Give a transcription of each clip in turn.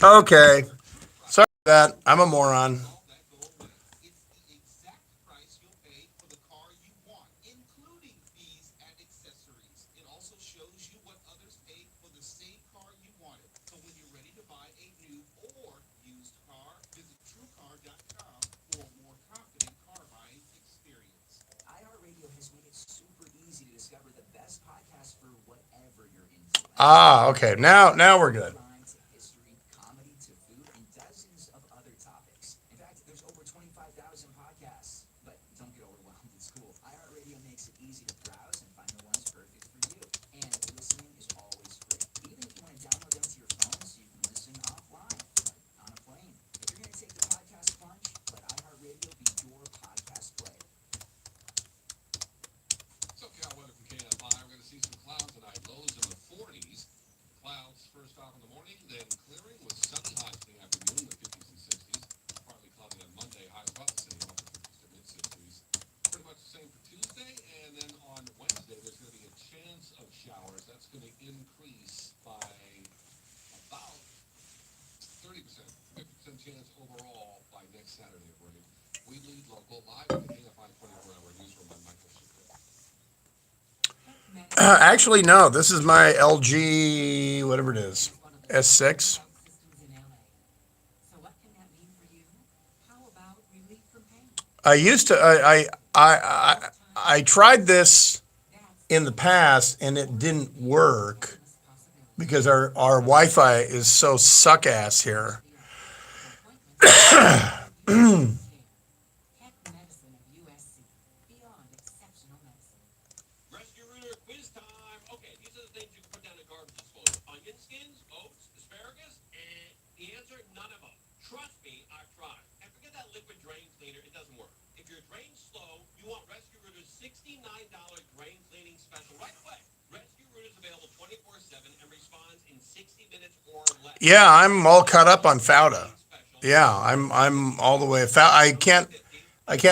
Okay. Sorry about that. I'm a moron. Ah, okay. Now we're good. Actually, no. This is my LG, whatever it is, S6. I used to. I tried this in the past and it didn't work because our Wi-Fi is so suck ass here. Yeah, I'm all caught up on Fauda. Yeah, I'm all the way. I can't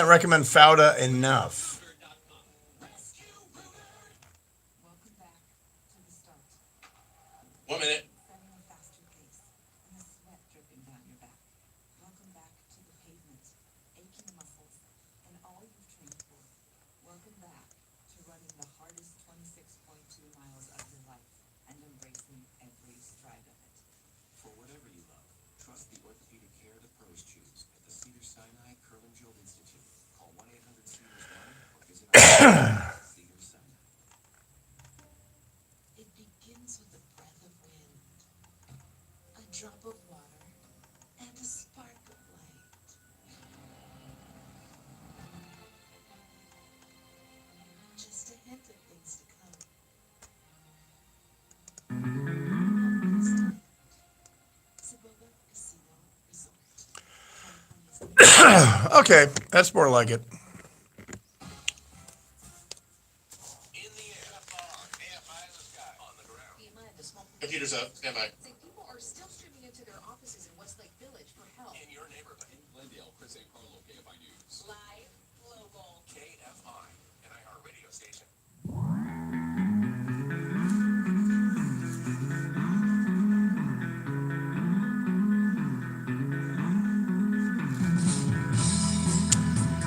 recommend Fauda enough. Okay, that's more like it.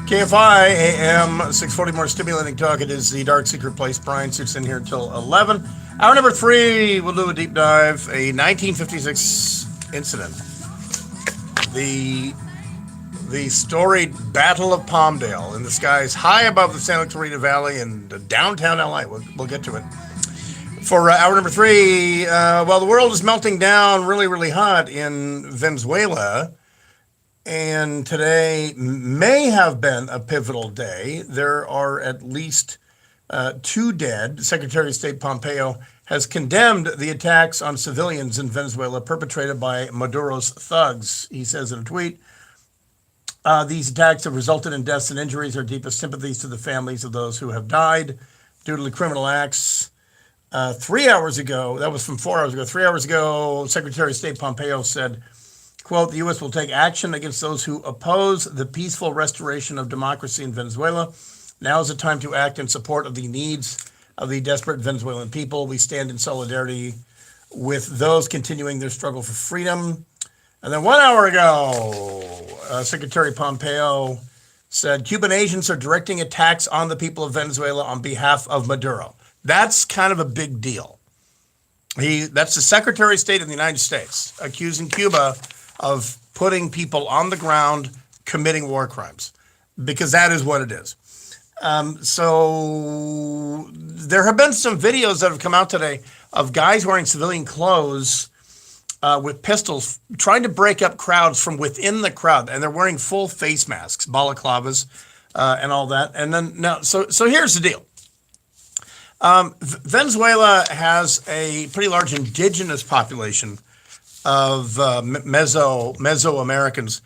KFI AM 640, more stimulating talk. It is the Dark Secret Place. Brian sits in here until 11. Hour number 3, we'll do a deep dive. A 1956 incident. The the storied Battle of Palmdale in the skies high above the Santa Clarita Valley in downtown LA. We'll get to it. For hour number 3, while the world is melting down really, really hot in Venezuela, and today may have been a pivotal day. There are at least 2 dead. Secretary of State Pompeo has condemned the attacks on civilians in Venezuela perpetrated by Maduro's thugs. He says in a tweet, these attacks have resulted in deaths and injuries. Our deepest sympathies to the families of those who have died due to the criminal acts. 3 hours ago, that was from 4 hours ago, 3 hours ago, Secretary of State Pompeo said, quote, the U.S. will take action against those who oppose the peaceful restoration of democracy in Venezuela. Now is the time to act in support of the needs of the desperate Venezuelan people. We stand in solidarity with those continuing their struggle for freedom. And then 1 hour ago, Secretary Pompeo said Cuban agents are directing attacks on the people of Venezuela on behalf of Maduro. That's kind of a big deal. That's the Secretary of State of the United States accusing Cuba of putting people on the ground committing war crimes, because that is what it is. So there have been some videos that have come out today of guys wearing civilian clothes with pistols trying to break up crowds from within the crowd, and they're wearing full face masks, balaclavas, and all that. And then now, so here's the deal. Venezuela has a pretty large indigenous population of Mesoamericans,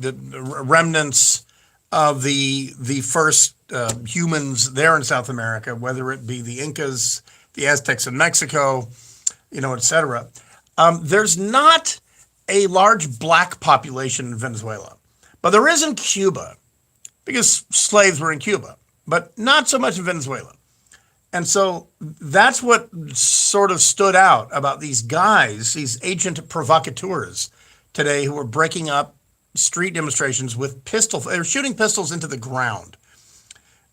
the remnants of the first humans there in South America, whether it be the Incas, the Aztecs in Mexico, etc. There's not a large black population in Venezuela, but there is in Cuba, because slaves were in Cuba, but not so much in Venezuela. And so that's what sort of stood out about these guys, these agent provocateurs today, who were breaking up street demonstrations with pistols. They were shooting pistols into the ground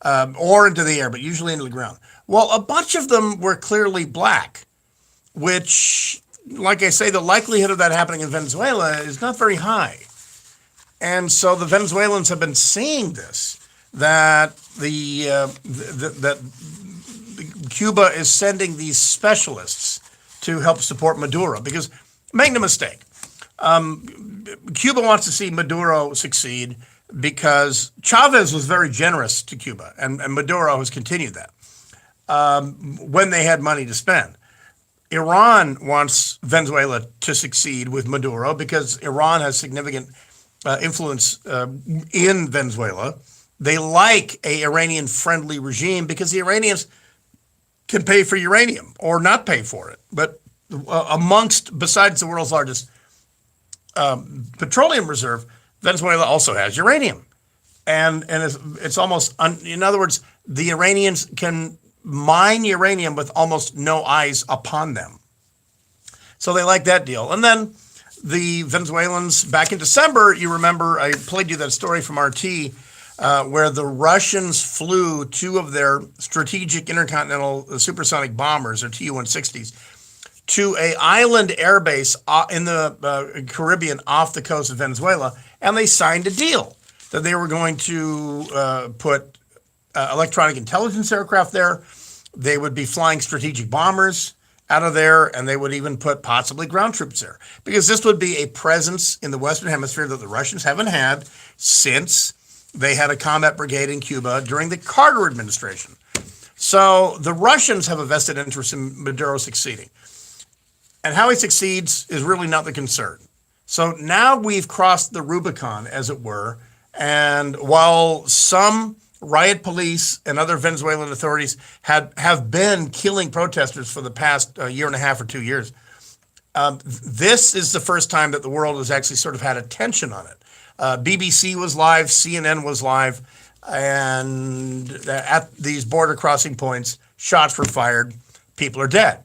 or into the air, but usually into the ground. Well, a bunch of them were clearly black, which, like I say, the likelihood of that happening in Venezuela is not very high. And so the Venezuelans have been seeing this, that that Cuba is sending these specialists to help support Maduro, because make no mistake, Cuba wants to see Maduro succeed because Chavez was very generous to Cuba, and Maduro has continued that when they had money to spend. Iran wants Venezuela to succeed with Maduro because Iran has significant influence in Venezuela. They like a Iranian-friendly regime because the Iranians can pay for uranium or not pay for it. But besides the world's largest petroleum reserve, Venezuela also has uranium. And it's almost, in other words, the Iranians can mine uranium with almost no eyes upon them. So they like that deal. And then the Venezuelans, back in December, you remember, I played you that story from RT, where the Russians flew two of their strategic intercontinental supersonic bombers, or Tu-160s, to an island airbase in the Caribbean off the coast of Venezuela, and they signed a deal that they were going to put electronic intelligence aircraft there. They would be flying strategic bombers out of there, and they would even put possibly ground troops there, because this would be a presence in the Western Hemisphere that the Russians haven't had since they had a combat brigade in Cuba during the Carter administration. So the Russians have a vested interest in Maduro succeeding. And how he succeeds is really not the concern. So now we've crossed the Rubicon, as it were, and while some riot police and other Venezuelan authorities have been killing protesters for the past year and a half or 2 years, this is the first time that the world has actually sort of had attention on it. BBC was live, CNN was live, and at these border crossing points, shots were fired, people are dead.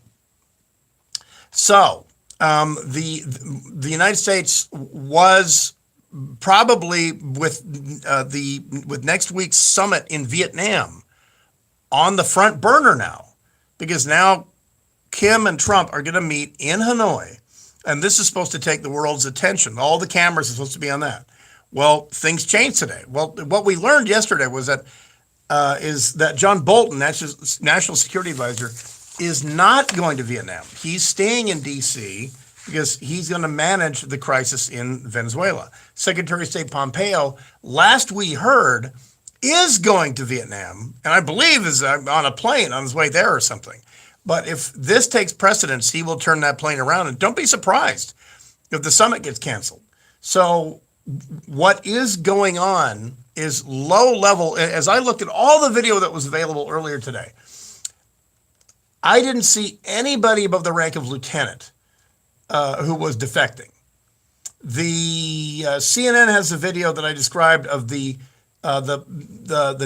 So the United States was probably with next week's summit in Vietnam on the front burner now, because now Kim and Trump are going to meet in Hanoi, and this is supposed to take the world's attention. All the cameras are supposed to be on that. Well, things changed today. Well, what we learned yesterday was that John Bolton, National Security Advisor, is not going to Vietnam. He's staying in D.C. because he's going to manage the crisis in Venezuela. Secretary of State Pompeo, last we heard, is going to Vietnam, and I believe is on a plane on his way there or something. But if this takes precedence, he will turn that plane around, and don't be surprised if the summit gets canceled. So what is going on is low level. As I looked at all the video that was available earlier today, I didn't see anybody above the rank of lieutenant who was defecting. The CNN has a video that I described of the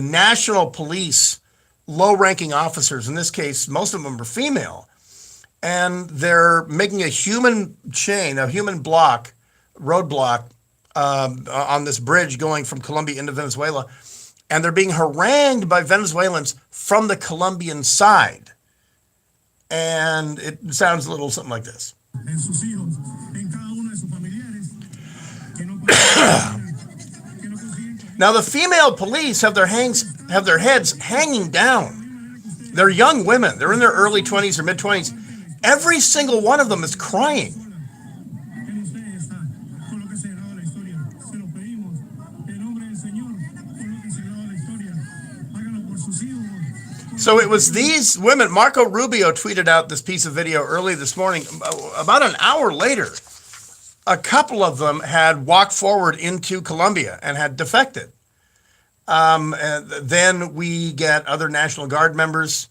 national police low-ranking officers. In this case, most of them are female, and they're making a human chain, a human roadblock on this bridge going from Colombia into Venezuela, and they're being harangued by Venezuelans from the Colombian side. And it sounds a little something like this. Now the female police have their heads hanging down. They're young women. They're in their early 20s or mid 20s. Every single one of them is crying. So it was these women. Marco Rubio tweeted out this piece of video early this morning. About an hour later, a couple of them had walked forward into Colombia and had defected. And then we get other National Guard members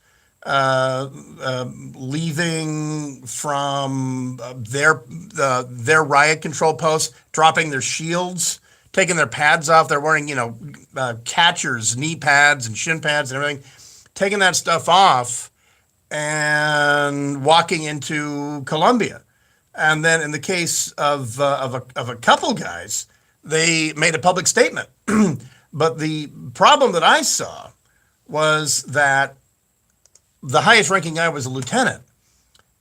leaving from their riot control posts, dropping their shields, taking their pads off. They're wearing, catchers, knee pads and shin pads and everything, taking that stuff off and walking into Colombia. And then in the case of a couple guys, they made a public statement. But the problem that I saw was that the highest ranking guy was a lieutenant,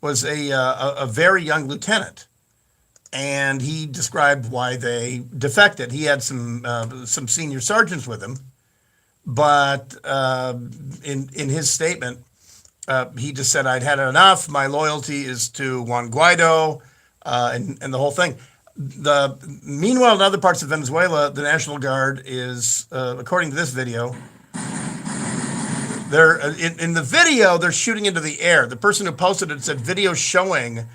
was a very young lieutenant. And he described why they defected. He had some senior sergeants with him. But in his statement, he just said, I'd had enough. My loyalty is to Juan Guaido and the whole thing. Meanwhile, in other parts of Venezuela, the National Guard is, according to this video, in the video, they're shooting into the air. The person who posted it said video showing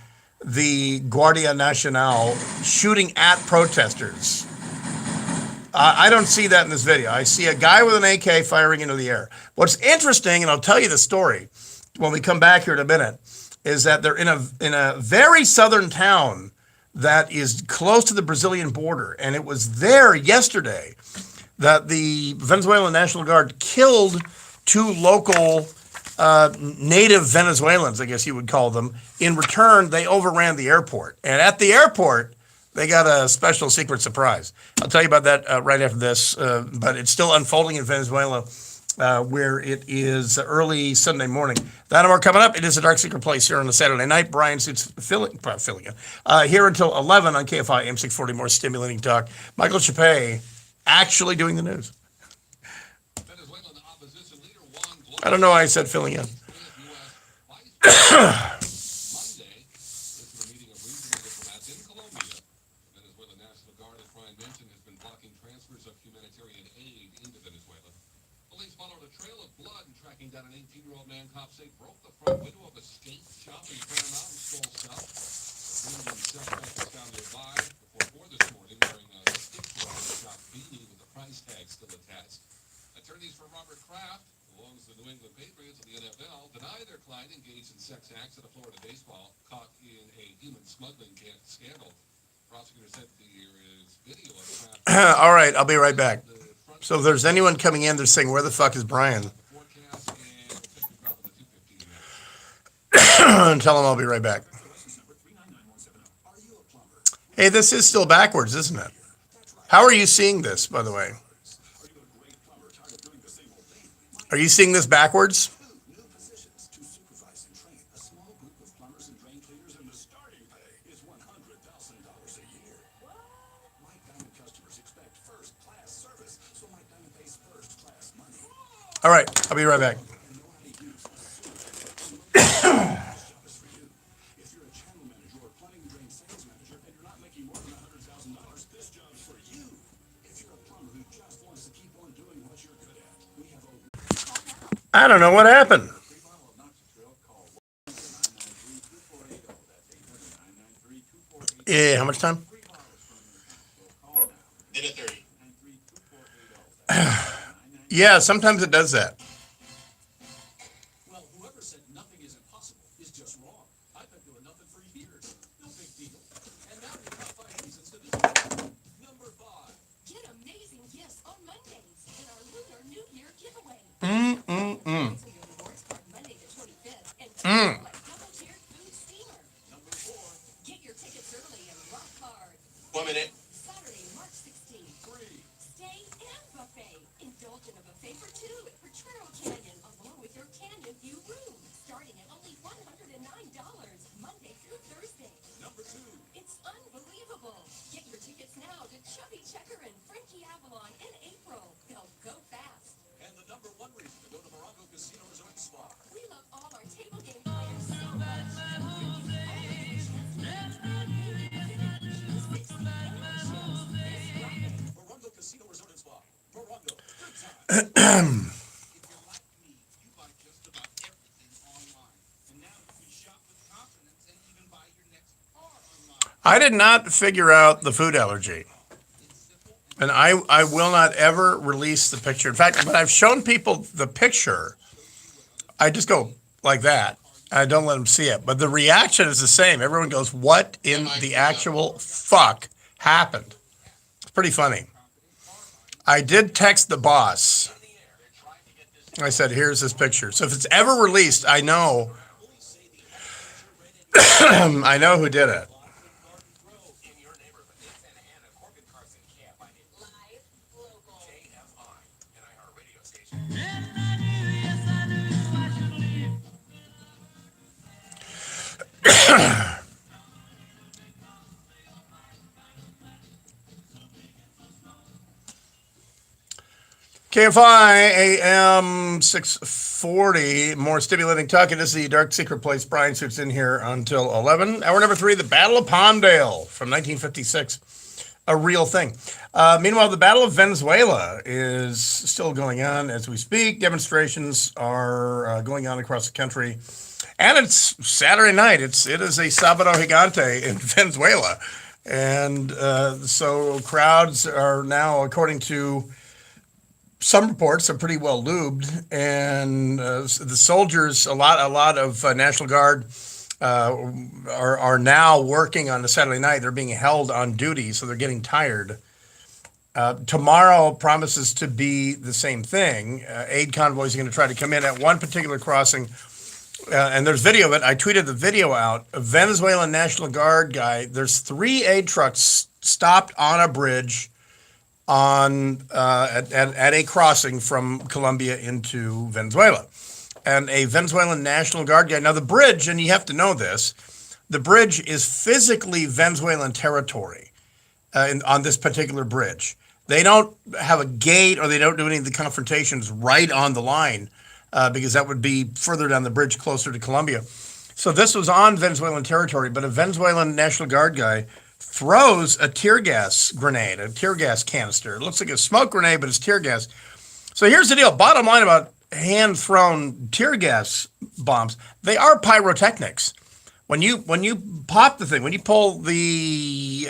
the Guardia Nacional shooting at protesters. I don't see that in this video. I see a guy with an AK firing into the air. What's interesting, and I'll tell you the story when we come back here in a minute, is that they're in a very southern town that is close to the Brazilian border. And it was there yesterday that the Venezuelan National Guard killed two local native Venezuelans, I guess you would call them. In return, they overran the airport. And at the airport, they got a special secret surprise. I'll tell you about that right after this, but it's still unfolding in Venezuela, where it is early Sunday morning. That and more coming up. It is a Dark Secret Place here on a Saturday night. Brian Suits filling in. Here until 11 on KFI AM 640. More stimulating talk. Michael Chappé actually doing the news. I don't know why I said filling in. All right, I'll be right back. So if there's anyone coming in, they're saying, where the fuck is Brian? Tell him I'll be right back. Hey, this is still backwards, isn't it? How are you seeing this, by the way? Are you seeing this backwards? All right, I'll be right back. I don't know what happened. Yeah, how much time? Minute 30. Yeah, sometimes it does that. Well, whoever said nothing is impossible is just wrong. I've been doing nothing for years. No big deal. And now you've got 5 reasons to do. Number 5. Get amazing gifts on Mondays in our Lunar New Year giveaway. Saturday, March 16th. Free. Stay and buffet. Indulge in a buffet for two at Potrero Canyon, along with your Canyon View room, starting at only $109, Monday through Thursday. Number 2. It's unbelievable. Get your tickets now to Chubby Checker and Frankie Avalon in April. They'll go fast. And the number 1 reason to go to Morocco Casino Resort and Spa. We love all our table game players so much. Morocco Casino Resort and Spa. Morocco. Good time. If you're like me, you buy just about everything online. And now you can shop with confidence and even buy your next car online. I did not figure out the food allergy. And I will not ever release the picture. In fact, when I've shown people the picture, I just go like that. I don't let them see it. But the reaction is the same. Everyone goes, what in the actual fuck happened? It's pretty funny. I did text the boss. I said, here's this picture. So if it's ever released, I know I know who did it. KFI AM 640, more stimulating talk. It is the Dark Secret Place. Brian Suits in here until 11. Hour number 3, the Battle of Palmdale from 1956. A real thing. Meanwhile, the Battle of Venezuela is still going on as we speak. Demonstrations are going on across the country. And it's Saturday night. It is a Sábado Gigante in Venezuela. And so crowds are now, according to some reports, are pretty well lubed, and the soldiers, a lot of National Guard are now working on the Saturday night. They're being held on duty, so they're getting tired. Tomorrow promises to be the same thing. Aid convoys are going to try to come in at one particular crossing, and there's video of it. I tweeted the video out. A Venezuelan National Guard guy. There's 3 aid trucks stopped on a bridge at a crossing from Colombia into Venezuela. And a Venezuelan National Guard guy. Now the bridge, and you have to know this, the bridge is physically Venezuelan territory on this particular bridge. They don't have a gate, or they don't do any of the confrontations right on the line because that would be further down the bridge closer to Colombia. So this was on Venezuelan territory, but a Venezuelan National Guard guy throws a tear gas grenade, a tear gas canister. It looks like a smoke grenade, but it's tear gas. So here's the deal. Bottom line about hand-thrown tear gas bombs, they are pyrotechnics. When you pop the thing, when you pull the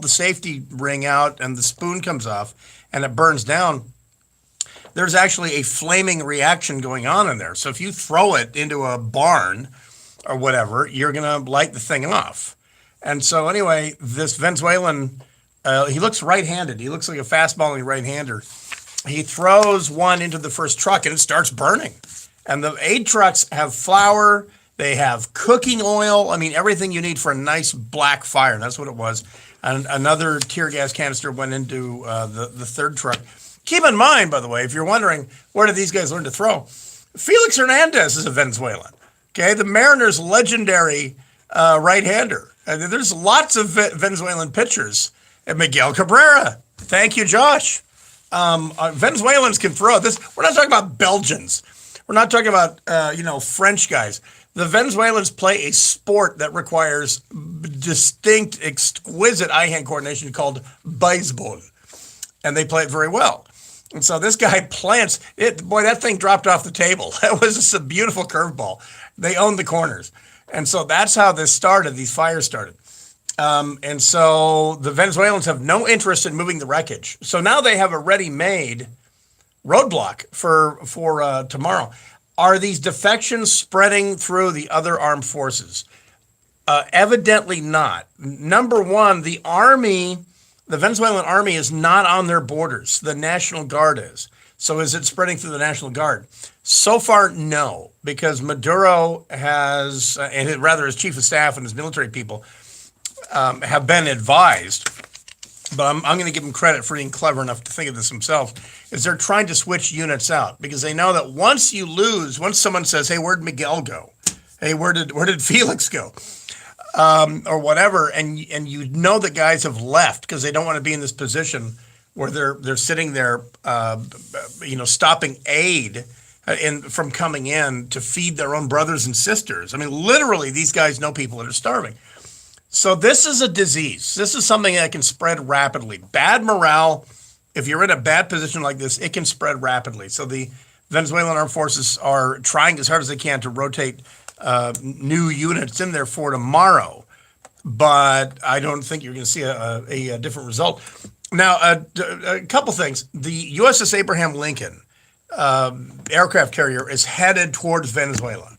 safety ring out and the spoon comes off and it burns down, there's actually a flaming reaction going on in there. So if you throw it into a barn or whatever, you're going to light the thing off. And so anyway, this Venezuelan, he looks right-handed. He looks like a fastballing right-hander. He throws one into the first truck and it starts burning. And the aid trucks have flour. They have cooking oil. I mean, everything you need for a nice black fire. That's what it was. And another tear gas canister went into the third truck. Keep in mind, by the way, if you're wondering, where did these guys learn to throw? Felix Hernandez is a Venezuelan. Okay, the Mariners' legendary right-hander. There's lots of Venezuelan pitchers. And Miguel Cabrera. Thank you, Josh. Venezuelans can throw this. We're not talking about Belgians. We're not talking about French guys. The Venezuelans play a sport that requires distinct, exquisite eye-hand coordination called baseball, and they play it very well. And so this guy plants it. Boy, that thing dropped off the table. That was just a beautiful curveball. They owned the corners. And so that's how this started, these fires started. And so the Venezuelans have no interest in moving the wreckage. So now they have a ready-made roadblock for tomorrow. Are these defections spreading through the other armed forces? Evidently not. Number one, the Venezuelan army is not on their borders. The National Guard is. So is it spreading through the National Guard? So far, no, because Maduro has, and rather his chief of staff and his military people, have been advised, but I'm going to give them credit for being clever enough to think of this themselves, is they're trying to switch units out because they know that once you lose, once someone says, hey, where'd Miguel go? Hey, where did Felix go? Or whatever, and you know that guys have left because they don't want to be in this position where they're sitting there, stopping aid from coming in to feed their own brothers and sisters. I mean, literally, these guys know people that are starving. So this is a disease. This is something that can spread rapidly. Bad morale, if you're in a bad position like this, it can spread rapidly. So the Venezuelan armed forces are trying as hard as they can to rotate new units in there for tomorrow, but I don't think you're going to see a different result. Now, a couple things. The USS Abraham Lincoln aircraft carrier is headed towards Venezuela.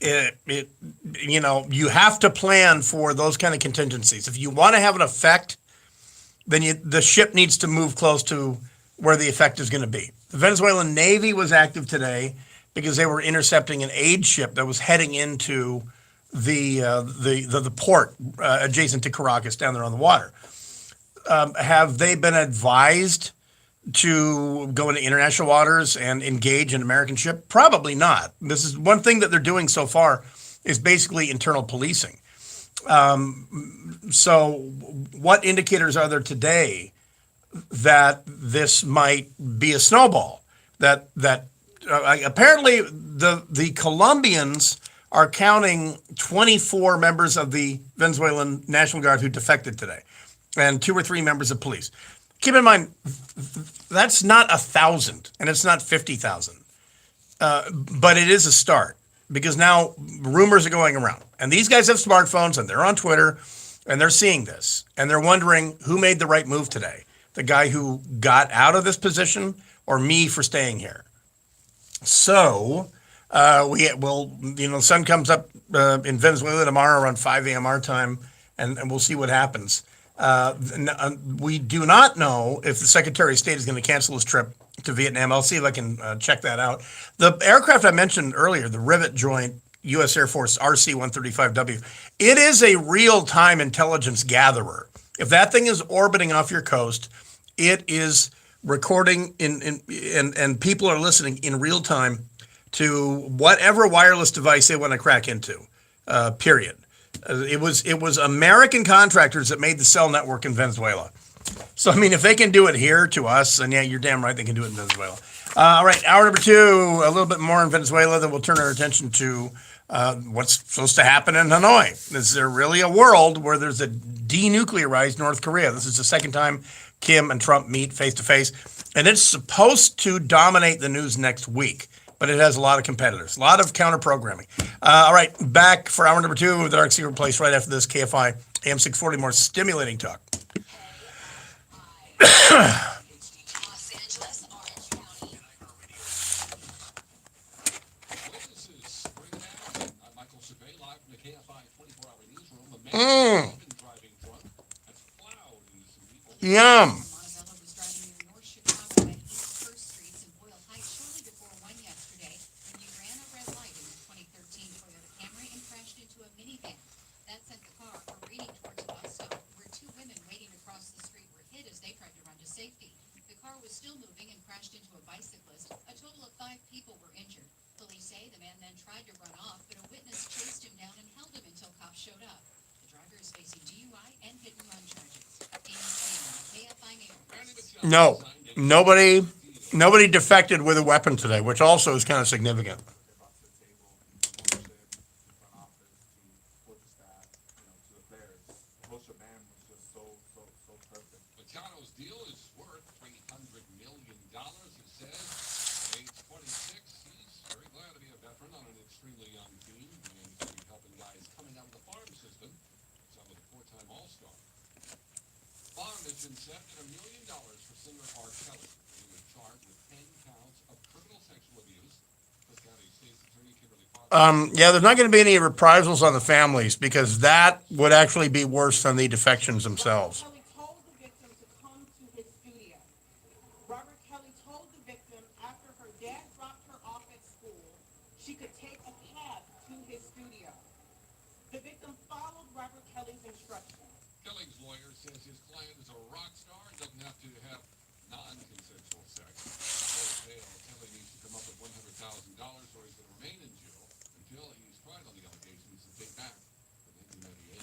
You have to plan for those kind of contingencies. If you want to have an effect, then the ship needs to move close to where the effect is going to be. The Venezuelan Navy was active today because they were intercepting an aid ship that was heading into the port adjacent to Caracas down there on the water. Have they been advised to go into international waters and engage an American ship? Probably not. This is one thing that they're doing so far is basically internal policing. So what indicators are there today that this might be a snowball? That apparently the Colombians are counting 24 members of the Venezuelan National Guard who defected today, and 2 or 3 members of police. Keep in mind, that's not 1,000, and it's not 50,000, but it is a start because now rumors are going around, and these guys have smartphones, and they're on Twitter, and they're seeing this, and they're wondering who made the right move today, the guy who got out of this position or me for staying here. So the sun comes up in Venezuela tomorrow around 5 a.m. our time, and we'll see what happens. We do not know if the Secretary of State is going to cancel his trip to Vietnam. I'll see if I can check that out. The aircraft I mentioned earlier, the Rivet Joint U.S. Air Force RC-135W, it is a real-time intelligence gatherer. If that thing is orbiting off your coast, it is recording and people are listening in real time to whatever wireless device they want to crack into, period. It was American contractors that made the cell network in Venezuela. So, I mean, if they can do it here to us, then yeah, you're damn right they can do it in Venezuela. All right, hour number 2, a little bit more in Venezuela, then we'll turn our attention to what's supposed to happen in Hanoi. Is there really a world where there's a denuclearized North Korea? This is the second time Kim and Trump meet face-to-face, and it's supposed to dominate the news next week. But it has a lot of competitors, a lot of counter-programming. All right, back for hour number 2 of the Dark Secret Place right after this. KFI AM 640, more stimulating talk. Yum. No, nobody defected with a weapon today, which also is kind of significant. Yeah, there's not going to be any reprisals on the families because that would actually be worse than the defections themselves. Kelly told the victim to come to his studio. Robert Kelly told the victim after her dad dropped her off at school, she could take a cab to his studio. The victim followed Robert Kelly's instructions. Kelly's lawyer says his client is a rock star and doesn't have to have non-consensual sex. For bail, Kelly needs to come up with $100,000 or he's going to remain in jail until he's tried on the allegations and take back the 1998.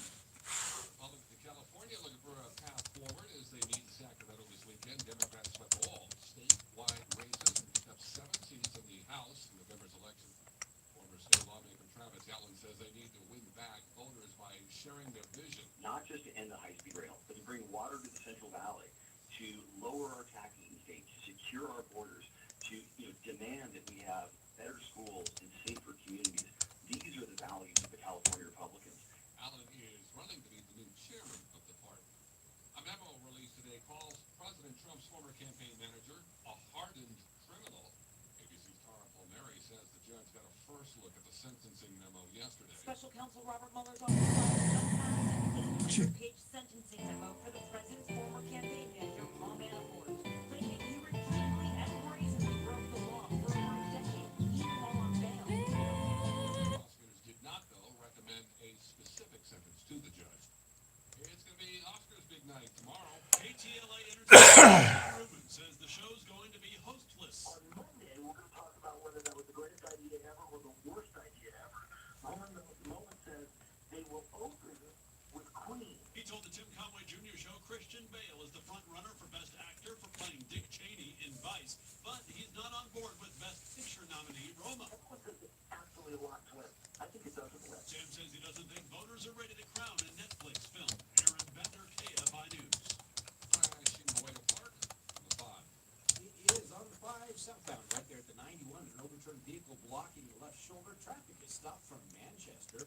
Republicans in California looking for a path forward as they meet in Sacramento this weekend. Democrats swept all statewide races and picked up 7 seats in the House in November's election. Former state lawmaker Travis Allen says they need to win back voters by sharing their vision. Not just to end the high-speed rail, but to bring water to the Central Valley, to lower our taxes in the state, to secure our borders, to demand that we have better schools and safer communities. These are the values of the California Republicans. Allen is running to be the new chairman of the party. A memo released today calls President Trump's former campaign manager a hardened criminal. ABC's Tara Palmieri says the judge got a first look at the sentencing memo yesterday. Special counsel Robert Mueller's office filed an 800-page sentencing memo for the president's former campaign manager, Paul Manafort, claiming he repeatedly and brazenly broke the law for over a decade, even while on bail. Prosecutors did not, though, recommend a specific sentence to the judge. It's going to be Oscar's big night tomorrow. KTLA Entertainment Rubin says the show's going to be hostless. On Monday, we're going to talk about whether that was the greatest idea ever or the worst idea ever. Mullen says they will open with Queen. He told the Tim Conway Jr. show Christian Bale is the front runner for Best Actor for playing Dick Cheney in Vice, but he's not on board with Best Picture nominee Roma. Everyone says it's absolutely locked to win. I think it doesn't win. Sam says he doesn't think voters are ready to crown a Netflix film. Aaron Bender, KFI News. Crashing Boyle Park on the 5. It is on the 5 southbound, right there at the 91. An overturned vehicle blocking the left shoulder. Traffic is stopped from Manchester.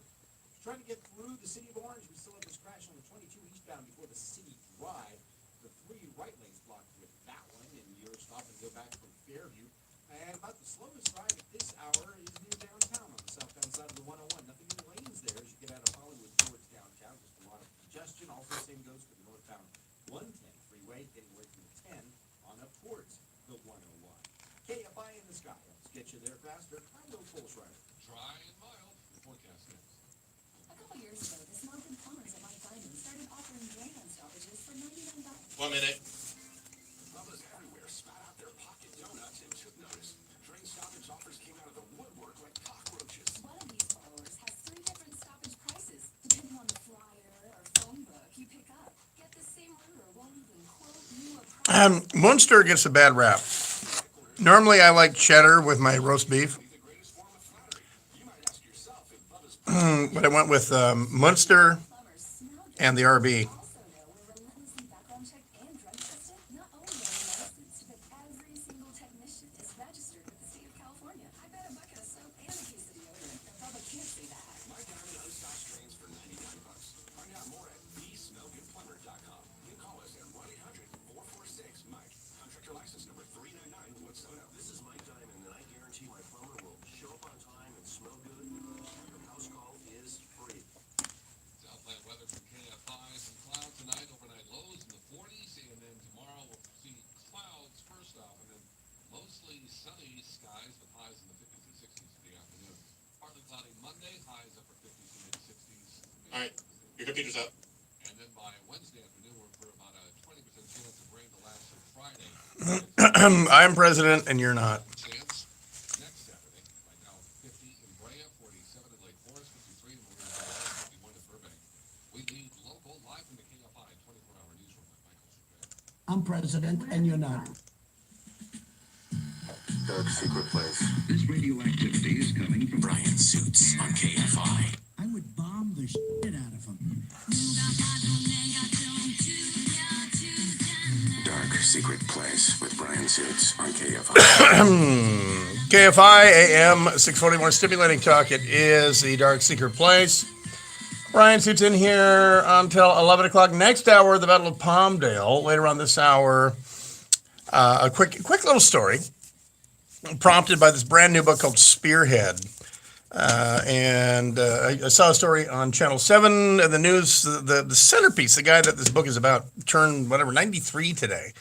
Trying to get through the city of Orange. We still have this crash on the 22 eastbound before the city drive. The 3 right lanes blocked with that one, and you're stopping to go back from Fairview. And about the slowest drive at this hour is near downtown on the southbound side of the 101. Nothing in the lanes there as you get out of Hollywood towards downtown. Just a lot of congestion. Also, same goes for the northbound 110 freeway, getting away from the 10 on up towards the 101. KFI in the sky. Let's get you there faster. I'm Will Fulshrider. Dry and mild. The forecast next. A couple years ago, this month in plumbers at Mike Diamond started offering drain stoppages for $99. 1 minute. Bubba's everywhere spat out their pocket donuts and took notice. Drain stoppage offers came out of the woodwork like cockroaches. One of these followers has 3 different stoppage prices, depending on the flyer or phone book you pick up. Get the same order, won't even quote you a price. Munster gets a bad rap. Normally, I like cheddar with my roast beef, The greatest form of flattery. You might ask yourself if Bubba's but I went with Munster Plumbers smell good. and the RB. Also, though, we're relentlessly background checked and drug tested. Not only are we licensed, but every single technician is registered with the state of California. I bet a bucket of soap and a case of deodorant. The public can't say that. My Diamond unstocked strains for $99. Find out more at thesmellgoodplumber.com. You can call us at 1-800-446-MIKE. Contractor license number 399. What's up? This is Mike Diamond, and I guarantee my plumber will show up on time and smell good. Your house call is free. Southland weather from KFI. Some clouds tonight, overnight lows in the 40s, and then tomorrow we'll see clouds first off, and then mostly sunny skies with highs in the 50s and 60s in the afternoon. Partly cloudy Monday, highs upper 50s to mid 60s. All right, your computer's up. And then by Wednesday afternoon, we're for about a 20% chance of rain to last through Friday. I'm president and you're not. Chance next Saturday. Right now, 50 in Brea, 47 in Lake Forest, 53 in Marine, 51 in Burbank. We lead local live from the KFI 24-hour newsroom with Michael Supre. I'm president and you're not. Dark secret place. This radioactivity is coming from Brian Suits on KFI. I would bomb the shit out of him. Dark secret place with Brian Suits on KFI. KFI AM 640, more stimulating talk. It is the Dark Secret Place. Brian Suits in here until 11 o'clock. Next hour, the Battle of Palmdale. Later on this hour, a quick little story prompted by this brand new book called Spearhead. I saw a story on Channel 7 in the news. The centerpiece, the guy that this book is about, turned 93 today.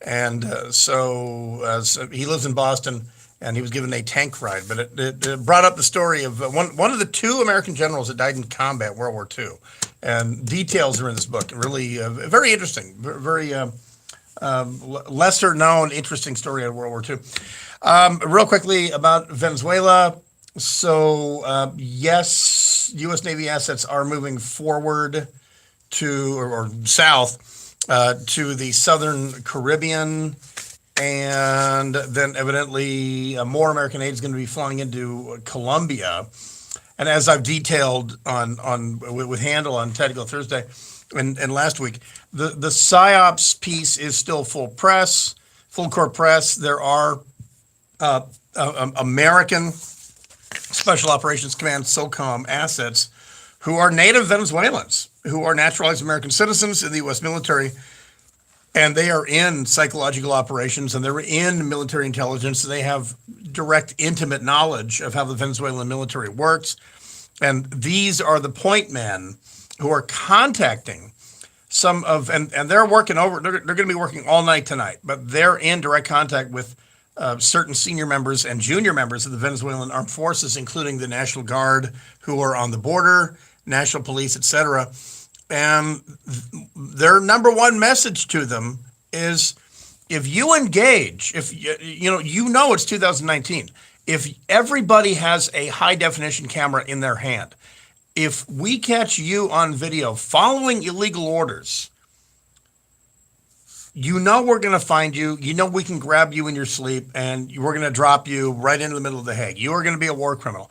And so as he lives in Boston, and he was given a tank ride. But it brought up the story of one of the 2 American generals that died in combat, World War II. And details are in this book. Really very interesting, very lesser known, interesting story of World War II. Real quickly about Venezuela. So yes, U.S. Navy assets are moving forward to or south to the southern Caribbean, and then evidently more American aid is going to be flying into Colombia. And as I've detailed on with Handel on Tactical Thursday and last week, the psyops piece is still full court press. There are American Special Operations Command SOCOM assets who are native Venezuelans, who are naturalized American citizens in the U.S. military, and they are in psychological operations and they're in military intelligence. They have direct, intimate knowledge of how the Venezuelan military works. And these are the point men who are contacting some of, and they're working over, they're going to be working all night tonight, but they're in direct contact with certain senior members and junior members of the Venezuelan armed forces, including the National Guard, who are on the border, National Police, etc. And their number one message to them is, if you engage, if you know it's 2019, if everybody has a high definition camera in their hand, if we catch you on video following illegal orders, we're going to find you. We can grab you in your sleep and we're going to drop you right into the middle of The Hague. You are going to be a war criminal.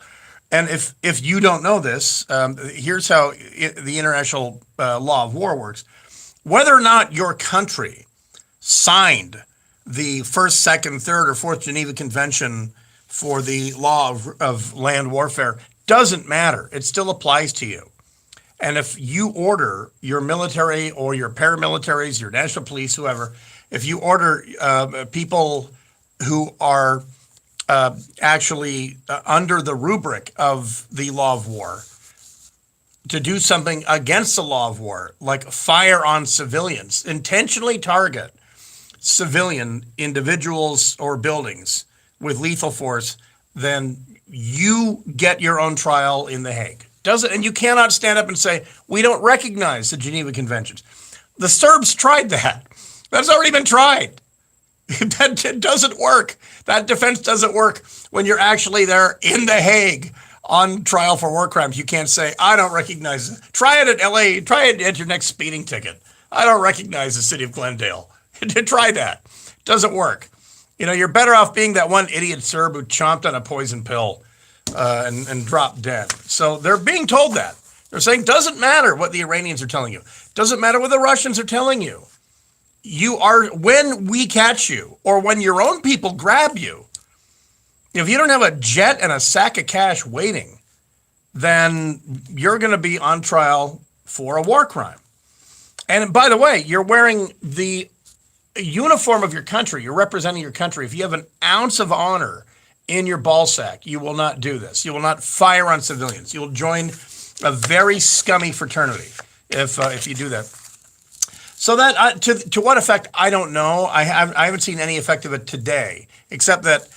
And if you don't know this, here's how the international law of war works. Whether or not your country signed the first, second, third, or fourth Geneva Convention for the law of land warfare doesn't matter. It still applies to you. And if you order your military or your paramilitaries, your national police, whoever, if you order people who are actually under the rubric of the law of war to do something against the law of war, like fire on civilians, intentionally target civilian individuals or buildings with lethal force, then you get your own trial in The Hague. And you cannot stand up and say, we don't recognize the Geneva Conventions. The Serbs tried that. That's already been tried. That doesn't work. That defense doesn't work when you're actually there in The Hague on trial for war crimes. You can't say, I don't recognize it. Try it at LA. Try it at your next speeding ticket. I don't recognize the city of Glendale. Try that. Doesn't work. You're better off being that one idiot Serb who chomped on a poison pill and dropped dead. So they're being told that. They're saying, doesn't matter what the Iranians are telling you. Doesn't matter what the Russians are telling you. When we catch you, or when your own people grab you, if you don't have a jet and a sack of cash waiting, then you're going to be on trial for a war crime. And by the way, you're wearing the uniform of your country. You're representing your country. If you have an ounce of honor in your ball sack, you will not do this. You will not fire on civilians. You will join a very scummy fraternity if you do that. So that to what effect, I don't know. I haven't seen any effect of it today, except that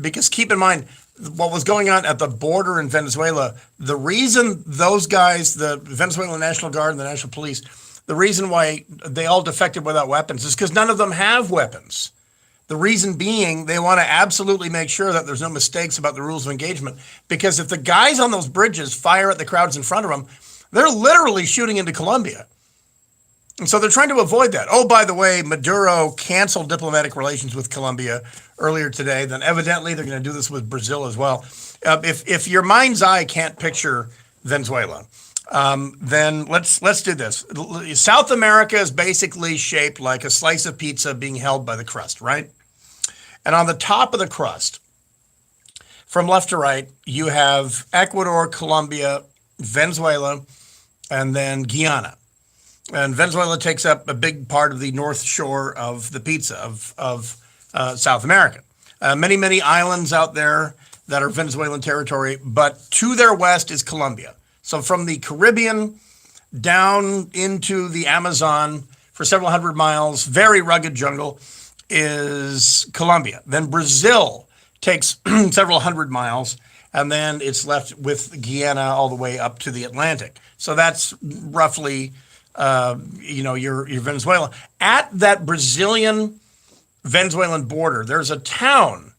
because keep in mind what was going on at the border in Venezuela. The reason those guys, the Venezuelan National Guard and the National Police, the reason why they all defected without weapons is because none of them have weapons. The reason being, they want to absolutely make sure that there's no mistakes about the rules of engagement. Because if the guys on those bridges fire at the crowds in front of them, they're literally shooting into Colombia. And so they're trying to avoid that. Oh, by the way, Maduro canceled diplomatic relations with Colombia earlier today. Then evidently they're going to do this with Brazil as well. If your mind's eye can't picture Venezuela, then let's do this. South America is basically shaped like a slice of pizza being held by the crust, right? And on the top of the crust, from left to right, you have Ecuador, Colombia, Venezuela, and then Guyana. And Venezuela takes up a big part of the north shore of the pizza of South America. Many, many islands out there that are Venezuelan territory, but to their west is Colombia. So from the Caribbean down into the Amazon for several hundred miles, very rugged jungle, is Colombia. Then Brazil takes several hundred miles, and then it's left with Guyana all the way up to the Atlantic. So that's roughly, your Venezuela. At that Brazilian Venezuelan border, there's a town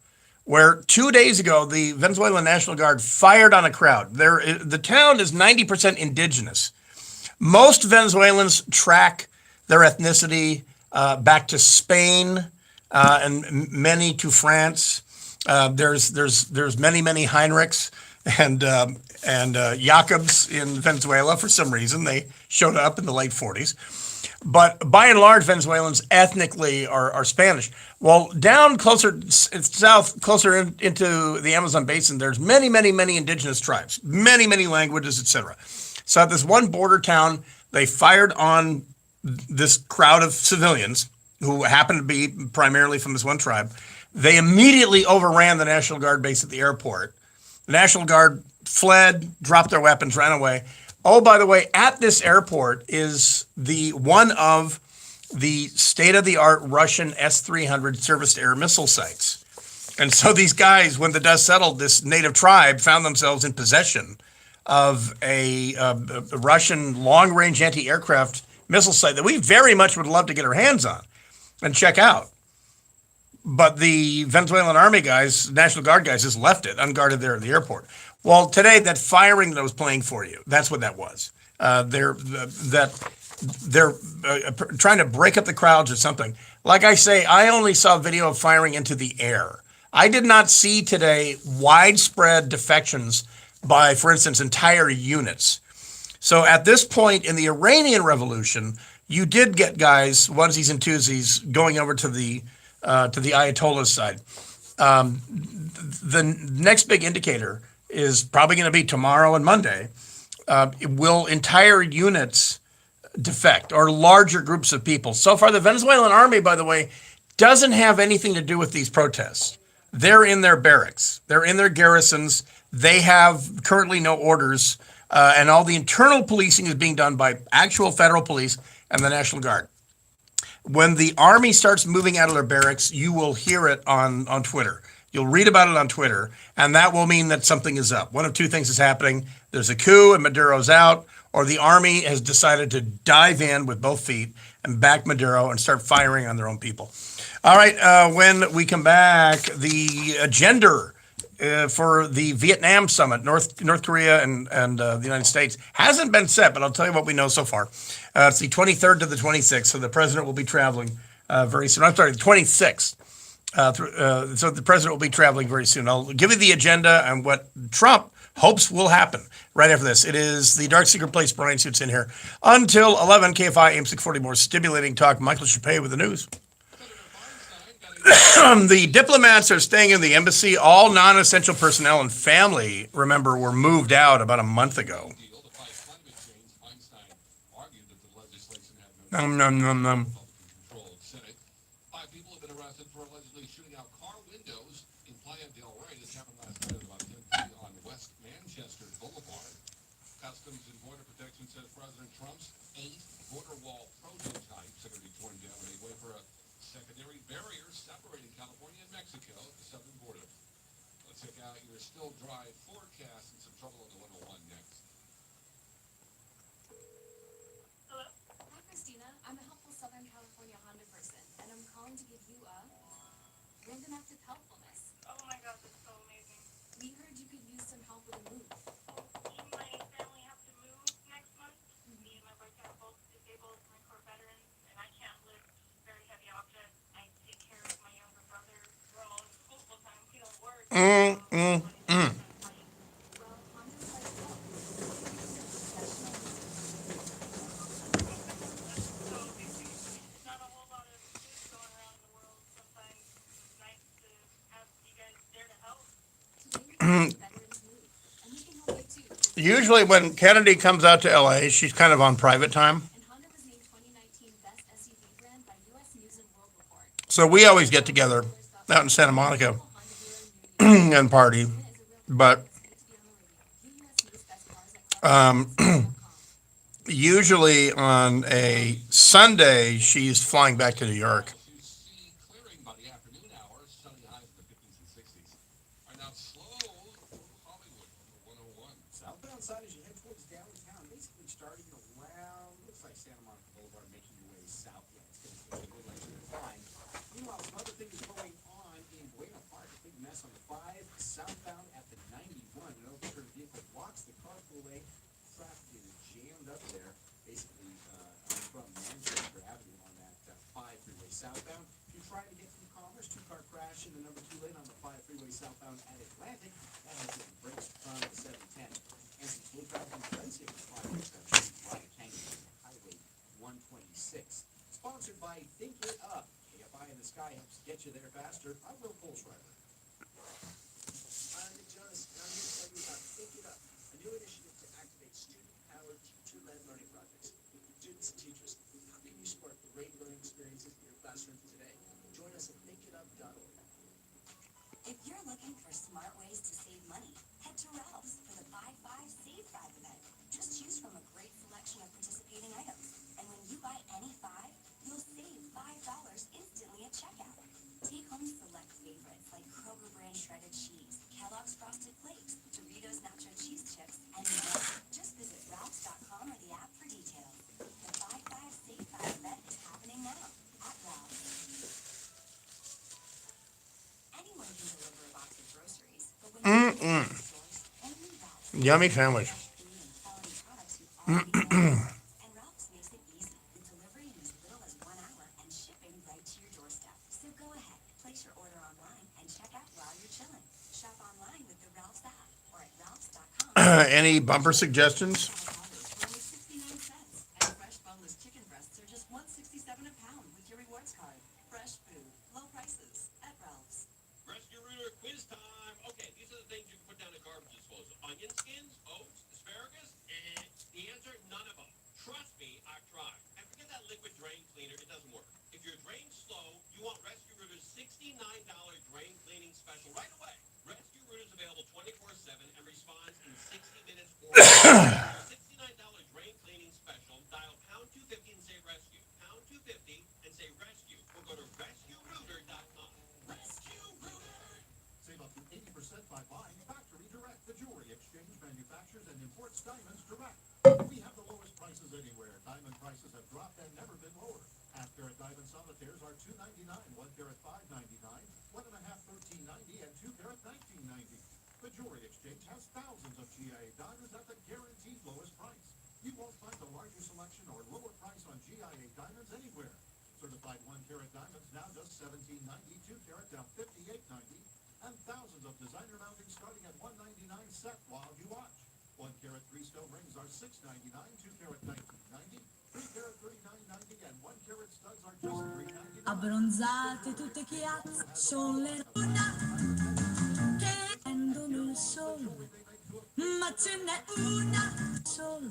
where 2 days ago the Venezuelan National Guard fired on a crowd. The town is 90% indigenous. Most Venezuelans track their ethnicity back to Spain and many to France. There's many Heinrichs and Jacobs in Venezuela for some reason. They showed up in the late 40s. But by and large, Venezuelans ethnically are Spanish. Well, down closer south, closer into the Amazon basin, there's many indigenous tribes, many languages, etc. So at this one border town, they fired on this crowd of civilians who happened to be primarily from this one tribe. They immediately overran the National Guard base at the airport. The National Guard fled, dropped their weapons, ran away. Oh, by the way, at this airport is one of the state-of-the-art Russian S-300 surface-to-air missile sites. And so these guys, when the dust settled, this native tribe found themselves in possession of a Russian long-range anti-aircraft missile site that we very much would love to get our hands on and check out. But the Venezuelan Army guys, National Guard guys, just left it unguarded there at the airport. Well, today, that firing that I was playing for you, that's what that was. They're trying to break up the crowds or something. Like I say, I only saw video of firing into the air. I did not see today widespread defections by, for instance, entire units. So at this point in the Iranian Revolution, you did get guys, onesies and twosies, going over to the Ayatollah's side. The next big indicator is probably going to be tomorrow and Monday. Will entire units defect or larger groups of people? So far, the Venezuelan army, by the way, doesn't have anything to do with these protests. They're in their barracks. They're in their garrisons. They have currently no orders, and all the internal policing is being done by actual federal police and the National Guard. When the army starts moving out of their barracks, you will hear it on Twitter. You'll read about it on Twitter, and that will mean that something is up. One of two things is happening. There's a coup and Maduro's out, or the army has decided to dive in with both feet and back Maduro and start firing on their own people. All right, when we come back, the agenda for the Vietnam summit, North Korea and the United States, hasn't been set, but I'll tell you what we know so far. It's the 23rd to the 26th, so the president will be traveling very soon. I'm sorry, the 26th. So the president will be traveling very soon. I'll give you the agenda and what Trump hopes will happen right after this. It is the Dark Secret Place. Brian Suits in here until 11. KFI AM 640. More stimulating talk. Michael Chappé with the news. The diplomats are staying in the embassy. All non-essential personnel and family, remember, were moved out about a month ago. Nom, nom, nom, nom. Customs and Border Protection says President Trump's 8 border wall prototypes are going to be torn down in a way for a secondary barrier separating California and Mexico at the southern border. Let's check out your still dry forecast and some trouble on the 101 next. Hello? Hi, Christina. I'm a helpful Southern California Honda person, and I'm calling to give you a random act of helpfulness. Oh my god, that's so amazing. We heard you could use some help with a move. Should my family have to move next month? Me and my boyfriend are both disabled Marine Corps veterans, and I can't lift very heavy objects. I take care of my younger brother. We're all in school full time. We don't work. Well, Honda's like help. So amazing. Not a whole lot of news going around in the world. Sometimes it's nice to have you guys there to help. Today you're veterans move, and we can help you too. Usually when Kennedy comes out to LA, she's kind of on private time. And Honda was named 2019 Best SUV Brand by U.S. News and World Report. So we always get together out in Santa Monica and party. But usually on a Sunday, she's flying back to New York. You see clearing by the afternoon hours, sunny highs in the 50s and 60s. Right now, slow calming side as you head towards downtown, basically starting around, looks like Santa Monica Boulevard, making your way south. Yeah, it's going to take a little extra time. Meanwhile, some other things going on in Buena Park. A big mess on the 5 southbound at the 91. An overturned vehicle blocks the carpool lane. Traffic is jammed up there, basically from Manchester Avenue on that 5 freeway southbound. If you're trying to get through Commerce, 2-car crash in the number 2 lane on the 5 freeway southbound at Atlantic. That has been brakes from the 710. And some slow traffic on Wednesday with 5 right hanging on Highway 126. Sponsored by Think It Up. KFI in the Sky helps get you there faster. I'm Will Polschreiber. I'm Nick Jonas, and I'm here to tell you about Think It Up, a new initiative to activate student-powered, teacher-led learning projects. Students and teachers, how can you spark great learning experiences in your classroom today? Join us at thinkitup.org. If you're looking for smart ways to save money, head to Ralph's for the Buy 5 Save 5 event. Just choose from a great selection of participating items. And when you buy any 5, you'll save $5 instantly at checkout. Take home select favorites like Kroger brand shredded cheese, Kellogg's Frosted Flakes, Doritos Nacho Cheese Chips, and more. Just visit Ralphs.com or the app for details. The Buy 5 Save 5 event is happening now at Ralphs. Anyone can deliver a box of groceries, but when you go to the stores, only Ralphs Yummy sandwich. fresh food and quality products you already know. And Ralphs makes it easy with delivery in as little as 1 hour and shipping right to your doorstep. So go ahead, place your order online and check out while you're chilling. Shop online with the Ralphs app or at Ralphs.com. Any bumper suggestions? Only 69 cents. And fresh boneless chicken breasts are just $1.67 a pound with your rewards card. Fresh food, low prices at Ralphs. Rescue Rooter quiz time. Okay, these are the things you can put down in garbage disposal. Onion skins, oats, asparagus, the answer, none of them. Trust me, I've tried. And forget that liquid drain cleaner, it doesn't work. If your drain's slow, you want Rescue Rooter's $69 drain cleaning special right away. Rescue Rooter's available 24/7 and responds in 60 minutes or less. $69 drain cleaning special, dial pound 250 and say rescue. Pound 250 and say rescue. Or go to rescuerooter.com. Rescue Rooter! Save up to 80% by buying Factory Direct. The jewelry exchange manufactures and imports diamonds direct. We have the lowest prices anywhere. Diamond prices have dropped and never been lower. Half-carat diamond solitaires are $2.99, 1-carat $5.99, 1.5 $13.90, and 2-carat $19.90. The jewelry exchange has thousands of GIA diamonds at the guaranteed lowest price. You won't find a larger selection or lower price on GIA diamonds anywhere. Certified 1-carat diamonds now just $17.90, 2-carat down $58.90, and thousands of designer mountings starting at $199 set while you watch. 1-carat 3-stone rings are $6.99, 2-carat $19.90, 3-carat $39.90, and 1-carat studs are just $3.99. Abbronzate tutte chiazze, sono le luna che prendono il sole, ma ce n'è una sola.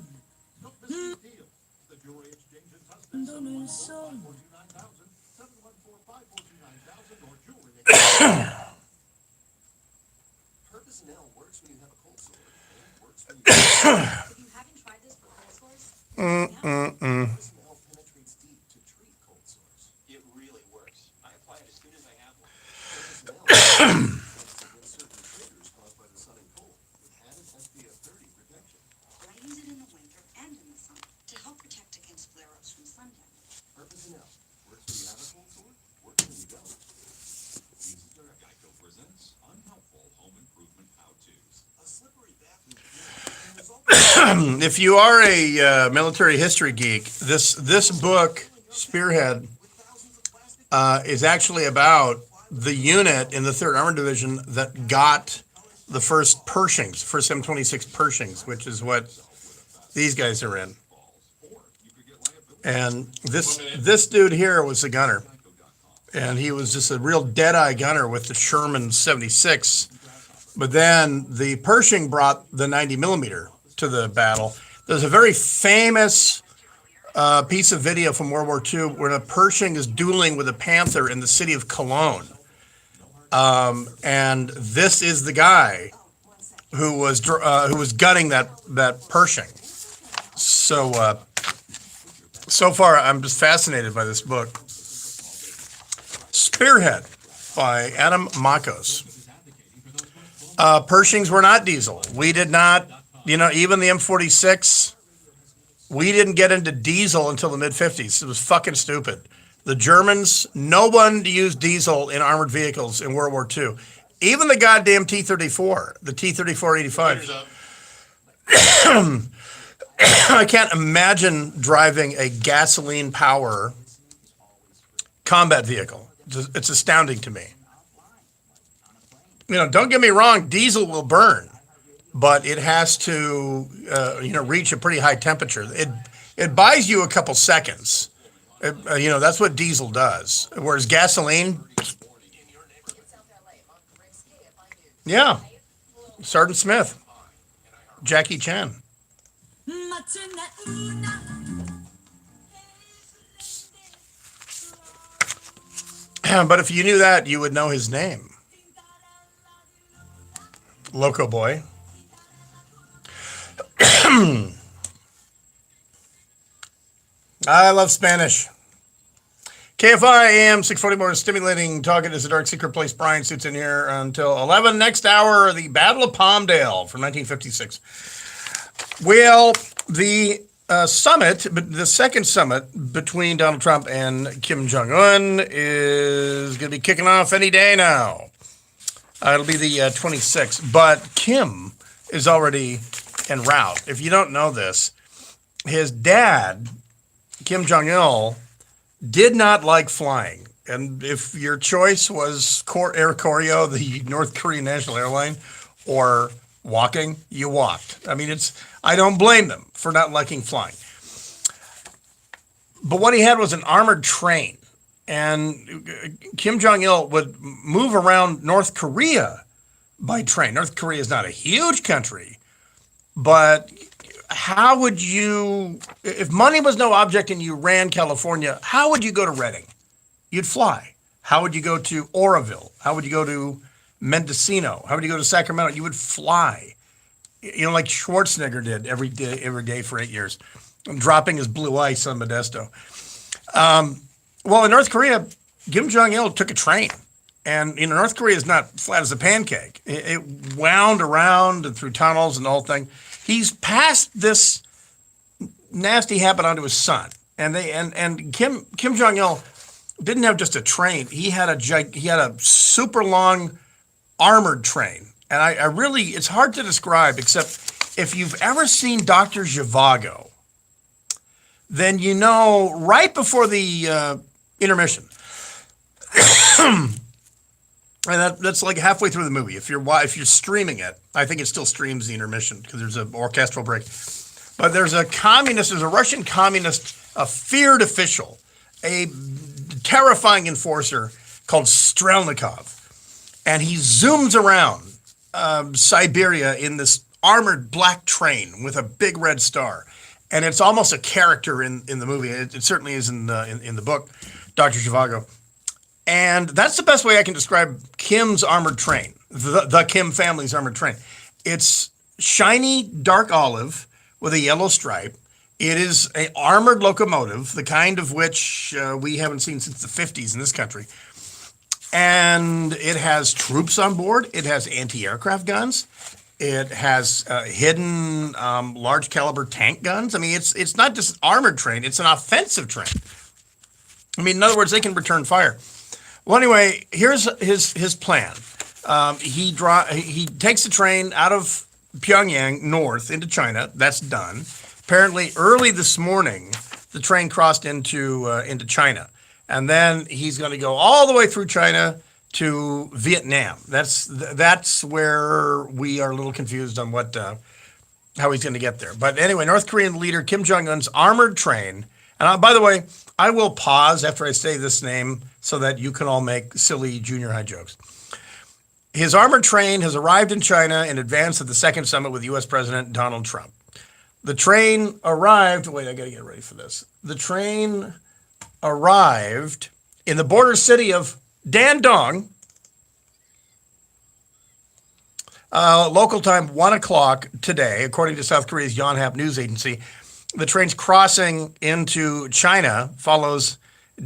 Don't miss these deals. The jewelry exchange in Tustin, 714-549,000, 714-549,000, or jewelry exchange. Purpose Nail works when you have a cold sore, and works when you If you haven't tried this for cold sores, Purpose Nail penetrates deep to treat cold sores. It really works. I apply it as soon as I have one. Purpose Nail protects against certain triggers caused by the sun and cold, with added SPF 30 protection. I use it in the winter and in the summer to help protect against flare-ups from sun damage. Purpose Nail works when you have a cold sore, works when you don't. Geico presents unhelpful home improvement how-tos. A slippery bathroom floor. If you are a military history geek, this book, Spearhead, is actually about the unit in the 3rd Armored Division that got the first Pershings, first M26 Pershings, which is what these guys are in. And this dude here was a gunner. And he was just a real dead-eye gunner with the Sherman 76. But then the Pershing brought the 90 millimeter to the battle. There's a very famous piece of video from World War II where the Pershing is dueling with a Panther in the city of Cologne. And this is the guy who was gunning that Pershing. So far, I'm just fascinated by this book. Spearhead by Adam Makos. Pershings were not diesel. We did not You know, even the M46, we didn't get into diesel until the mid-50s. It was fucking stupid. The Germans, no one used diesel in armored vehicles in World War II. Even the goddamn T-34, the T-34-85. I can't imagine driving a gasoline power combat vehicle. It's astounding to me. You know, don't get me wrong, diesel will burn, but it has to, reach a pretty high temperature. It buys you a couple seconds. That's what diesel does. Whereas gasoline, yeah, Sergeant Smith, Jackie Chan. But if you knew that, you would know his name. Loco Boy. I love Spanish. KFI AM 640 more stimulating. Talking is a dark secret place. Brian suits in here until 11. Next hour, the Battle of Palmdale from 1956. Well, the summit, the second summit between Donald Trump and Kim Jong-un is going to be kicking off any day now. It'll be the 26th, but Kim is already en route. If you don't know this, his dad, Kim Jong-il, did not like flying. And if your choice was Air Koryo, the North Korean national airline, or walking, you walked. I mean, I don't blame them for not liking flying. But what he had was an armored train. And Kim Jong-il would move around North Korea by train. North Korea is not a huge country, but how would you, if money was no object and you ran California, how would you go to Reading? You'd fly. How would you go to Oroville? How would you go to Mendocino? How would you go to Sacramento? You would fly. Like Schwarzenegger did every day for 8 years, dropping his blue ice on Modesto. Well, in North Korea, Kim Jong-il took a train. And North Korea is not flat as a pancake. It wound around and through tunnels and the whole thing. He's passed this nasty habit onto his son. And Kim Jong-il didn't have just a train. He had a super long armored train. And I really, it's hard to describe, except if you've ever seen Dr. Zhivago, then you know right before the intermission, and that's like halfway through the movie. If you're streaming it, I think it still streams the intermission because there's an orchestral break. But there's a Russian communist, a feared official, a terrifying enforcer called Strelnikov, and he zooms around Siberia in this armored black train with a big red star, and it's almost a character in the movie. It certainly is in the book, Dr. Zhivago. And that's the best way I can describe Kim's armored train, the Kim family's armored train. It's shiny dark olive with a yellow stripe. It is an armored locomotive, the kind of which we haven't seen since the 50s in this country. And it has troops on board. It has anti-aircraft guns. It has hidden large caliber tank guns. I mean, it's not just an armored train. It's an offensive train. I mean, in other words, they can return fire. Well, anyway, here's his plan. He takes the train out of Pyongyang north into China. That's done. Apparently, early this morning, the train crossed into China, and then he's going to go all the way through China to Vietnam. That's where we are a little confused on how he's going to get there. But anyway, North Korean leader Kim Jong-un's armored train. And by the way, I will pause after I say this name so that you can all make silly junior high jokes. His armored train has arrived in China in advance of the second summit with U.S. President Donald Trump. The train arrived, wait, I got to get ready for this. The train arrived in the border city of Dandong, local time 1 o'clock today, according to South Korea's Yonhap news agency. The train's crossing into China follows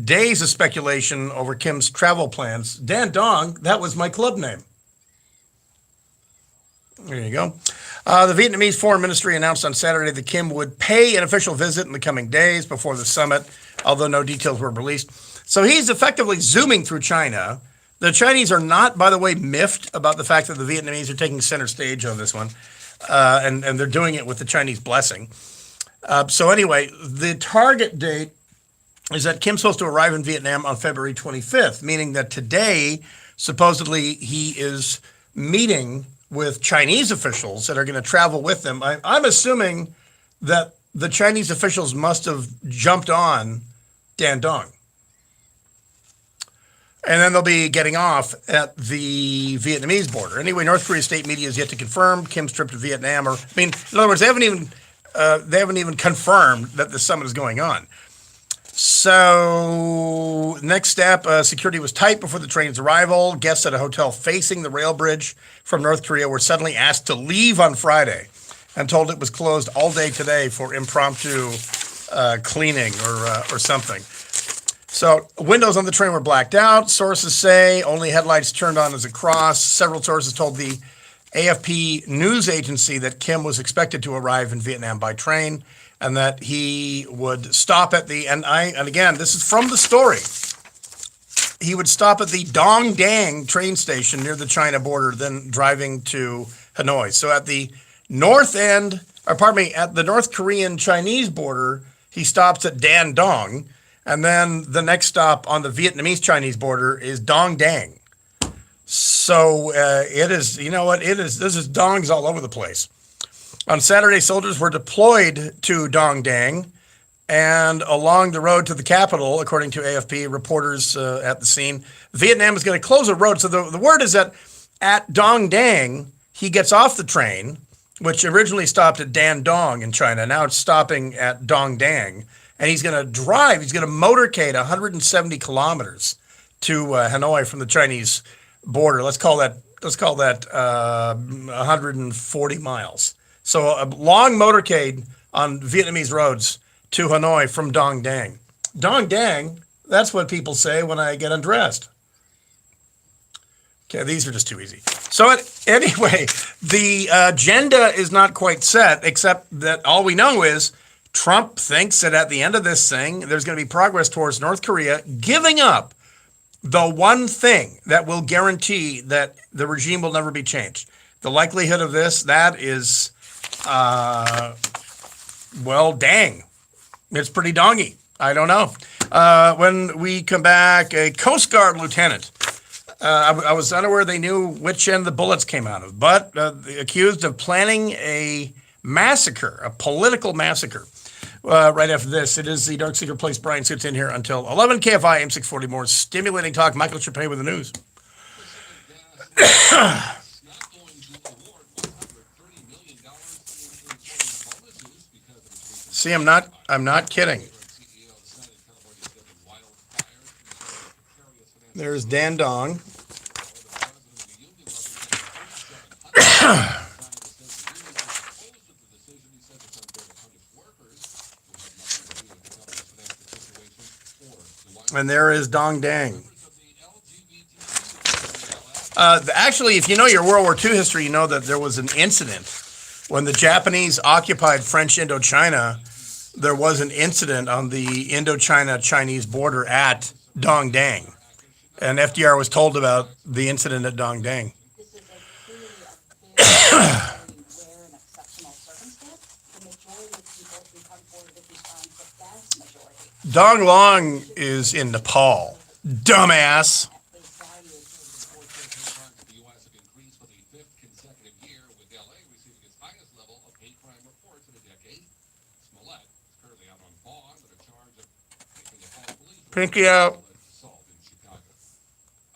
days of speculation over Kim's travel plans. Dandong, that was my club name. There you go. The Vietnamese Foreign Ministry announced on Saturday that Kim would pay an official visit in the coming days before the summit, although no details were released. So he's effectively zooming through China. The Chinese are not, by the way, miffed about the fact that the Vietnamese are taking center stage on this one, and they're doing it with the Chinese blessing. So anyway, the target date is that Kim's supposed to arrive in Vietnam on February 25th, meaning that today, supposedly, he is meeting with Chinese officials that are going to travel with them. I'm assuming that the Chinese officials must have jumped on Dandong. And then they'll be getting off at the Vietnamese border. Anyway, North Korea state media has yet to confirm Kim's trip to Vietnam. In other words, they haven't even confirmed that the summit is going on. So next step, security was tight before the train's arrival. Guests at a hotel facing the rail bridge from North Korea were suddenly asked to leave on Friday and told it was closed all day today for impromptu cleaning or something. So windows on the train were blacked out. Sources say only headlights turned on as it crossed. Several sources told the AFP news agency that Kim was expected to arrive in Vietnam by train and that he would stop at and again, this is from the story. He would stop at the Dong Dang train station near the China border, then driving to Hanoi. So at the at the North Korean Chinese border, he stops at Dan Dong. And then the next stop on the Vietnamese Chinese border is Dong Dang. So it is, you know what, this is dongs all over the place. On Saturday, soldiers were deployed to Dong Dang and along the road to the capital, according to AFP reporters at the scene. Vietnam is going to close a road. So the word is that at Dong Dang, he gets off the train, which originally stopped at Dan Dong in China. Now it's stopping at Dong Dang. And he's going to drive, he's going to motorcade 170 kilometers to Hanoi from the Chinese border. Let's call that 140 miles. So a long motorcade on Vietnamese roads to Hanoi from Dong Dang. Dong Dang, that's what people say when I get undressed. Okay, these are just too easy. So anyway, the agenda is not quite set, except that all we know is Trump thinks that at the end of this thing, there's going to be progress towards North Korea giving up the one thing that will guarantee that the regime will never be changed. The likelihood of that is, well, dang. It's pretty dongy. I don't know. When we come back, a Coast Guard lieutenant. I was unaware they knew which end the bullets came out of, but accused of planning a massacre, a political massacre. Right after this, it is the Dark Secret Place. Brian sits in here until 11. KFI, AM640, more stimulating talk. Michael Trepay with the news. See, I'm not kidding. There's Dan Dong. And there is Dong Dang. Actually, if you know your World War II history, you know that there was an incident when the Japanese occupied French Indochina. There was an incident on the Indochina-Chinese border at Dong Dang. And FDR was told about the incident at Dong Dang. Dong Long is in Nepal. Dumbass. Pinky out.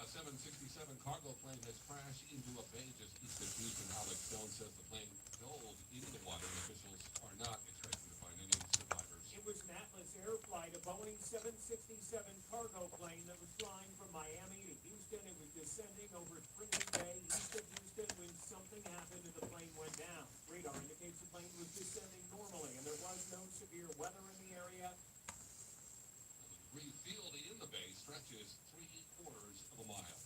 A 767 cargo plane has crashed into a bay just east of Houston. Alex Stone says the plane dove into the water and officials are not expecting to find any survivors. It was an Atlas Air flight, a Boeing 767 cargo plane that was flying from Miami to Houston. It was descending over Trinity Bay east of Houston when something happened and the plane went down. Radar indicates the plane was descending normally and there was no severe weather in the area. The field in the bay stretches 3/4 of a mile.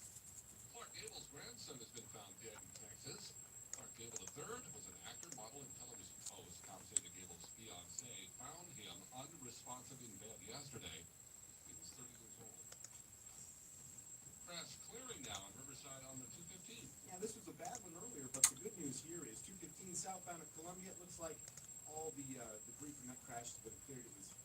Clark Gable's grandson has been found dead in Texas. Clark Gable, third was an actor, model, and television host. Commentator Gable's fiance found him unresponsive in bed yesterday. He was 30 years old. Crash clearing now on Riverside on the 215. Yeah, this was a bad one earlier, but the good news here is 215 southbound of Columbia. It looks like all the debris from that crash has been cleared. It was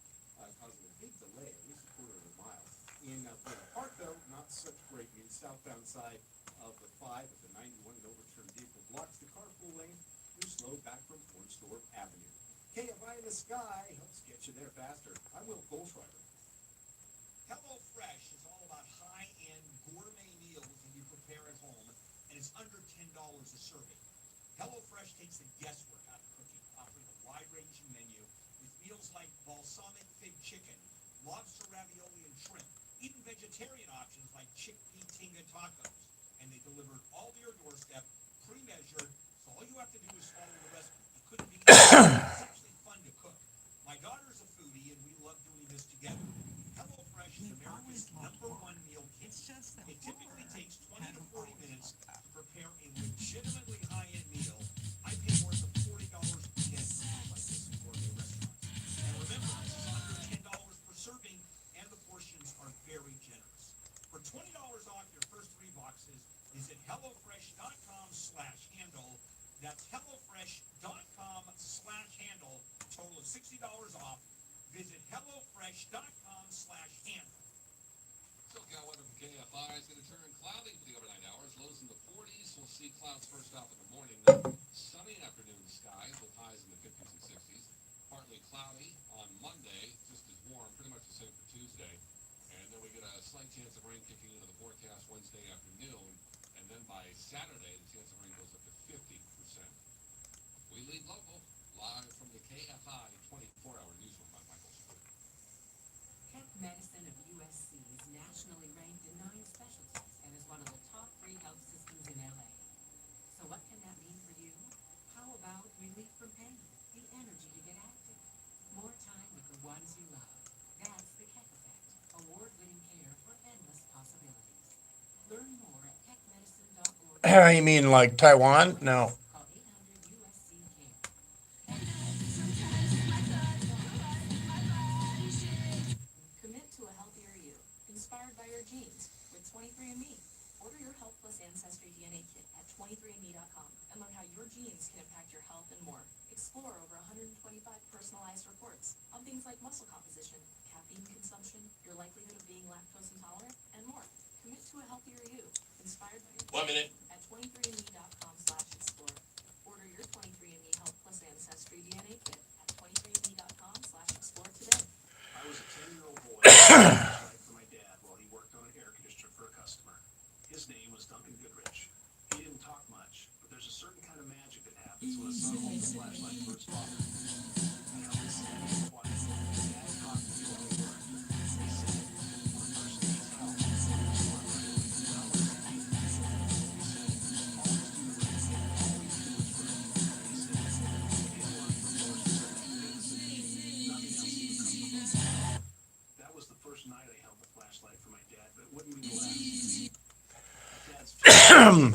causing a big delay, at least a quarter of a mile. In Burnham Park, though, not such great news. Southbound side of the 5 at the 91, an overturned vehicle blocks the carpool lane. You're slowed back from Ornsthorpe Avenue. KFI in the sky helps get you there faster. I'm Will Goldschreiber. HelloFresh is all about high-end gourmet meals that you prepare at home, and it's under $10 a serving. HelloFresh takes the guesswork out of cooking, offering a wide-ranging menu with meals like balsamic fig chicken, lobster ravioli and shrimp, even vegetarian options like chickpea tinga tacos. And they deliver it all to your doorstep, pre-measured, so all you have to do is follow the recipe. It couldn't be easier. It's actually fun to cook. My daughter's a foodie, and we love doing this together. HelloFresh is America's #1 meal kit. It typically takes 20 to 40 minutes to prepare a legitimately high-end meal. I pay more than $40 per kit like this in gourmet restaurants. And remember, this is under $10 per serving, and the portions are very generous. For $20 off your first 3 boxes, visit HelloFresh.com/handle. That's HelloFresh.com/handle. Total of $60 off. Visit HelloFresh.com/handle. SoCal weather from KFI is going to turn cloudy for the overnight hours. Lows in the 40s. We'll see clouds first off in the morning. Then sunny afternoon skies with highs in the 50s and 60s. Partly cloudy on Monday, just as warm, pretty much the same for Tuesday. And then we get a slight chance of rain kicking into the forecast Wednesday afternoon. And then by Saturday, the chance of rain goes up to 50%. We lead local, live from the KFI 24-hour newsroom by Michael Stewart. Keck Medicine of USC is nationally ranked in 9 specialties and is one of the top 3 health systems in LA. So what can that mean for you? How about relief from pain, the energy to get active, more time with the ones you love? That's the Keck Effect, award-winning care for endless possibilities. Learn more at keckmedicine.org. You mean like Taiwan? No. Call 800 USC Care. Commit to a healthier you, inspired by your genes with 23andMe. Order your Health Plus Ancestry DNA kit at 23andMe.com and learn how your genes can impact your health and more. Explore over 125 personalized reports on things like muscle composition, caffeine consumption, your likelihood of being lactose intolerant, and more. Commit to a healthier you, inspired by your 1 minute. at 23andMe.com/explore. Order your 23andMe Health Plus Ancestry DNA kit at 23andMe.com/explore today. I was a 10-year-old boy for my dad while he worked on an air conditioner for a customer. His name was Duncan Goodrich. He didn't talk much, but there's a certain kind of magic that happens when a son holds a flashlight for his father. I held his hand and quiet. Dad talked to me while he worked. He said, "One person needs help. One person needs help." He said, "Always do the right thing. Always do what's right." He said, "Get one promotion. Nothing else will come close." That was the first night I held the flashlight for my dad, but it wouldn't be the last. Dad's every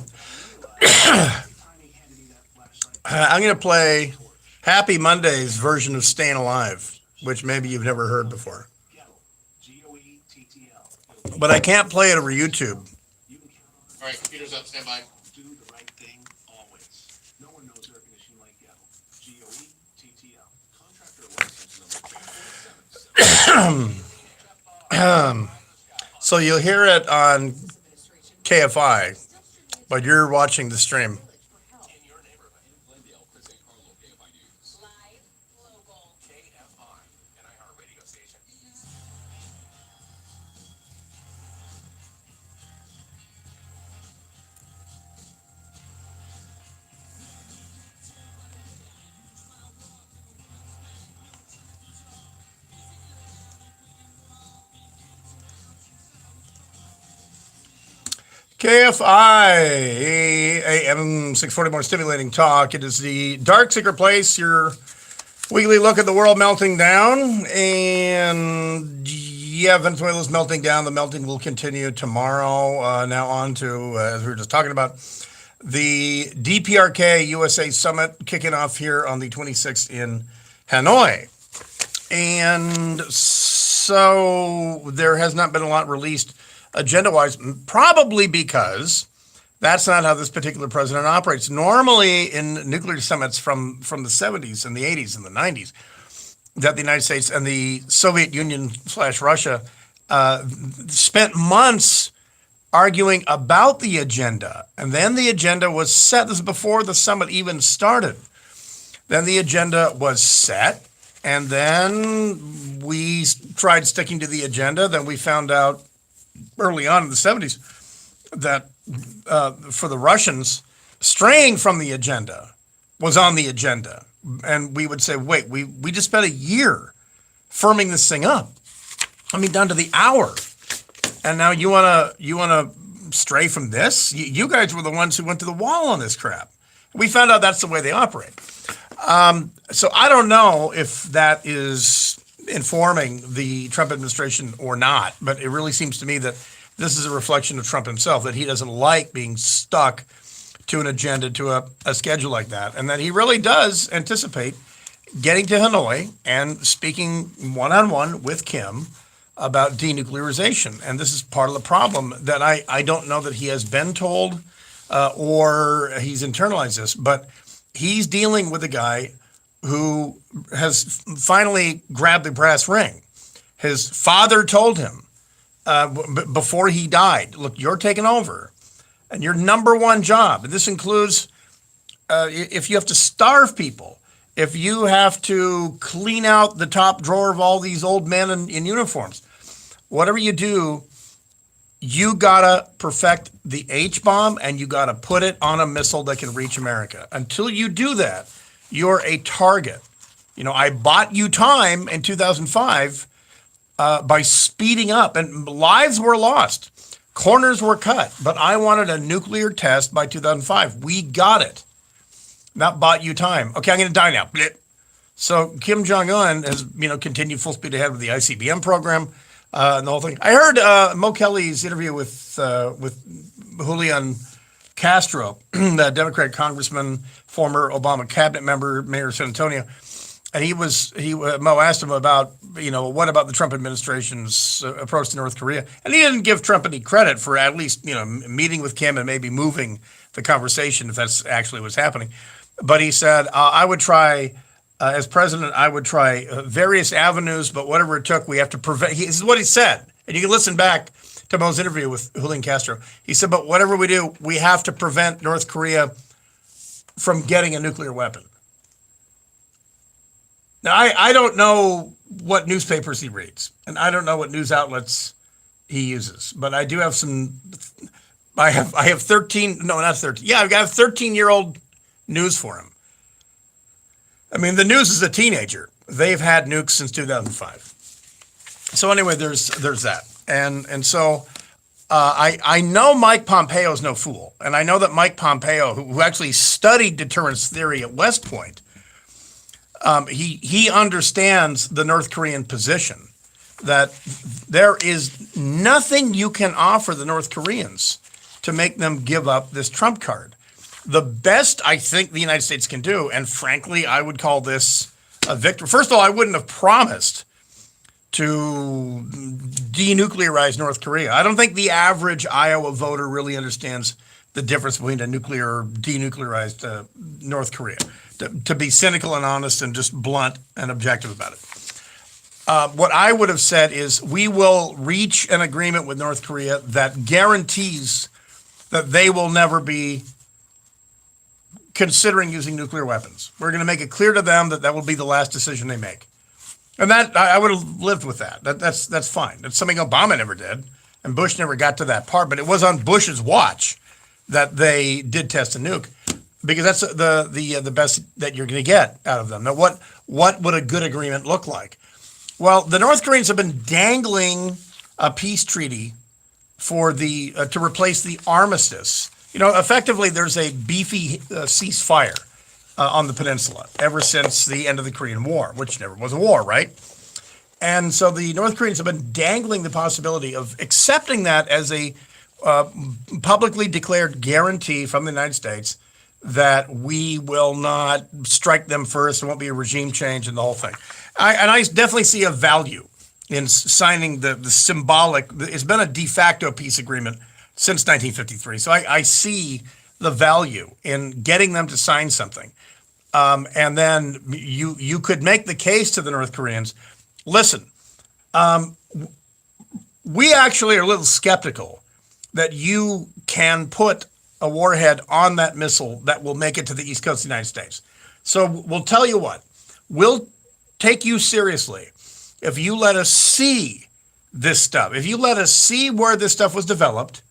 time he handed me that flashlight, I'm going to play Happy Monday's version of Staying Alive, which maybe you've never heard before. Gettle, Goettl. But I can't play it over YouTube. You can count on it. All right, computer's up. Stand by. Do the right thing always. No one knows air conditioning like Gettle. Goettl. Contractor license number 347. So you'll hear it on KFI, but you're watching the stream. In your neighborhood, in Glendale, Chris A. Carlo, KFI News. Live, local. KFI, an iHeartRadio station. KFI, AM 640 more stimulating talk. It is the Dark Secret Place, your weekly look at the world melting down. And yeah, Venezuela's melting down. The melting will continue tomorrow. Now on to, as we were just talking about, the DPRK USA Summit kicking off here on the 26th in Hanoi. And so there has not been a lot released agenda-wise, probably because that's not how this particular president operates. Normally in nuclear summits from the 70s and the 80s and the 90s, that the United States and the Soviet Union / Russia spent months arguing about the agenda. And then the agenda was set. This is before the summit even started. Then the agenda was set. And then we tried sticking to the agenda. Then we found out early on in the 70s that for the Russians, straying from the agenda was on the agenda. And we would say, wait, we just spent a year firming this thing up. I mean, down to the hour. And now you wanna stray from this? You guys were the ones who went to the wall on this crap. We found out that's the way they operate. So I don't know if that is informing the Trump administration or not, but it really seems to me that this is a reflection of Trump himself, that he doesn't like being stuck to an agenda, to a schedule like that, and that he really does anticipate getting to Hanoi and speaking one-on-one with Kim about denuclearization. And this is part of the problem that I don't know that he has been told or he's internalized this, but he's dealing with a guy who has finally grabbed the brass ring. His father told him before he died, look, you're taking over, and your number one job, and this includes if you have to starve people, if you have to clean out the top drawer of all these old men in uniforms, whatever you do, you gotta perfect the H-bomb and you gotta put it on a missile that can reach America. Until you do that, you're a target. You know, I bought you time in 2005 by speeding up, and lives were lost. Corners were cut, but I wanted a nuclear test by 2005. We got it. That bought you time. Okay, I'm going to die now. Blip. So Kim Jong-un has, continued full speed ahead with the ICBM program and the whole thing. I heard Mo Kelly's interview with Julian Castro, the Democratic congressman, former Obama cabinet member, mayor of San Antonio. And Mo asked him about, what about the Trump administration's approach to North Korea? And he didn't give Trump any credit for at least, meeting with Kim and maybe moving the conversation, if that's actually what's happening. But he said, I would try, as president, I would try various avenues, but whatever it took, we have to prevent. This is what he said. And you can listen back to Mo's interview with Julian Castro. He said, but whatever we do, we have to prevent North Korea from getting a nuclear weapon. Now, I don't know what newspapers he reads, and I don't know what news outlets he uses, but I do have I have 13, no, not 13. Yeah, I've got a 13-year-old news for him. I mean, the news is a teenager. They've had nukes since 2005. So anyway, there's that. And so I know Mike Pompeo's no fool, and I know that Mike Pompeo, who actually studied deterrence theory at West Point, he understands the North Korean position, that there is nothing you can offer the North Koreans to make them give up this trump card. The best I think the United States can do, and frankly, I would call this a victory. First of all, I wouldn't have promised to denuclearize North Korea. I don't think the average Iowa voter really understands the difference between a nuclear or denuclearized North Korea. To be cynical and honest and just blunt and objective about it. What I would have said is we will reach an agreement with North Korea that guarantees that they will never be considering using nuclear weapons. We're going to make it clear to them that will be the last decision they make. And that I would have lived with that. That's fine. That's something Obama never did, and Bush never got to that part, but it was on Bush's watch that they did test a nuke, because that's the best that you're going to get out of them. Now, what would a good agreement look like? Well, the North Koreans have been dangling a peace treaty for to replace the armistice. Effectively, there's a beefy ceasefire on the peninsula ever since the end of the Korean War, which never was a war, right? And so the North Koreans have been dangling the possibility of accepting that as a publicly declared guarantee from the United States that we will not strike them first. There won't be a regime change and the whole thing. I definitely see a value in signing the symbolic. It's been a de facto peace agreement since 1953. So I see the value in getting them to sign something. And then you could make the case to the North Koreans, listen, we actually are a little skeptical that you can put a warhead on that missile that will make it to the east coast of the United States. So we'll tell you what, we'll take you seriously if you let us see this stuff. If you let us see where this stuff was developed,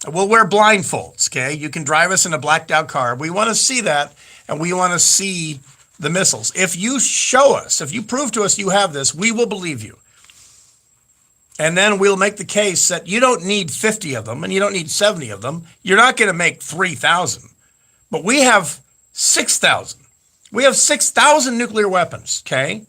we'll wear blindfolds, okay? You can drive us in a blacked out car. We want to see that, and we want to see the missiles. If you show us, if you prove to us you have this, we will believe you. And then we'll make the case that you don't need 50 of them and you don't need 70 of them. You're not going to make 3,000. But we have 6,000. We have 6,000 nuclear weapons, okay?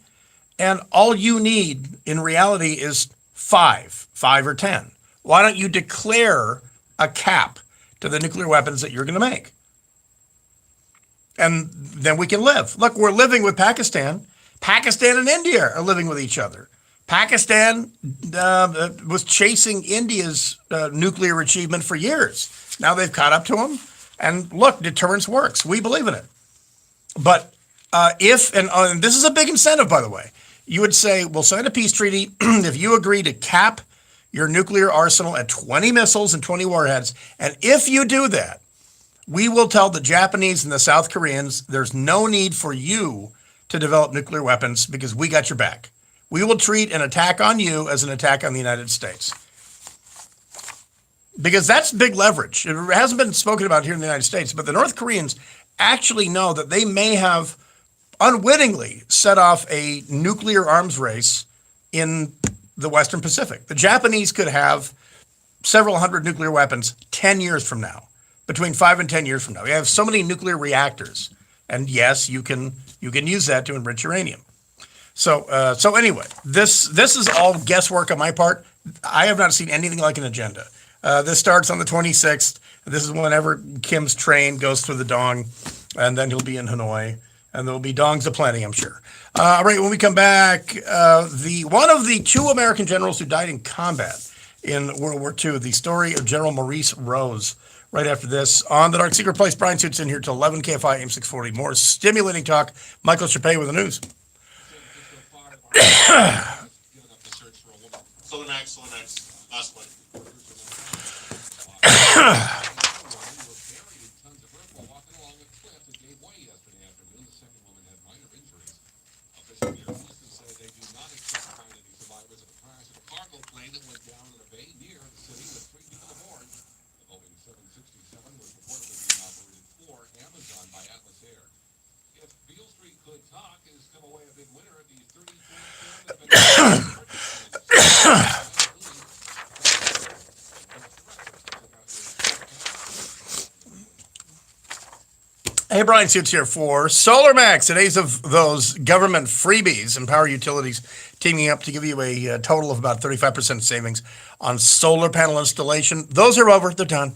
And all you need in reality is 5 or 10. Why don't you declare a cap to the nuclear weapons that you're going to make? And then we can live. Look, we're living with Pakistan. Pakistan and India are living with each other. Pakistan was chasing India's nuclear achievement for years. Now they've caught up to them. And look, deterrence works. We believe in it. But and this is a big incentive, by the way, you would say, we'll sign a peace treaty if you agree to cap your nuclear arsenal at 20 missiles and 20 warheads. And if you do that, we will tell the Japanese and the South Koreans there's no need for you to develop nuclear weapons because we got your back. We will treat an attack on you as an attack on the United States. Because that's big leverage. It hasn't been spoken about here in the United States, but the North Koreans actually know that they may have unwittingly set off a nuclear arms race in the Western Pacific. The Japanese could have several hundred nuclear weapons 10 years from now, between 5 and 10 years from now. We have so many nuclear reactors. And yes, you can use that to enrich uranium. So anyway, this is all guesswork on my part. I have not seen anything like an agenda. This starts on the 26th. This is whenever Kim's train goes through the Dong, and then he'll be in Hanoi, and there'll be dongs aplenty, I'm sure. All right, when we come back, one of the 2 American generals who died in combat in World War II, the story of General Maurice Rose. Right after this, on the Dark Secret Place, Brian Suits in here till 11 KFI AM 640. More stimulating talk. Michael Chapé with the news. Solenax, last one. Hey, Brian Suits here for SolarMax. Today's of those government freebies and power utilities teaming up to give you a total of about 35% savings on solar panel installation. Those are over, they're done.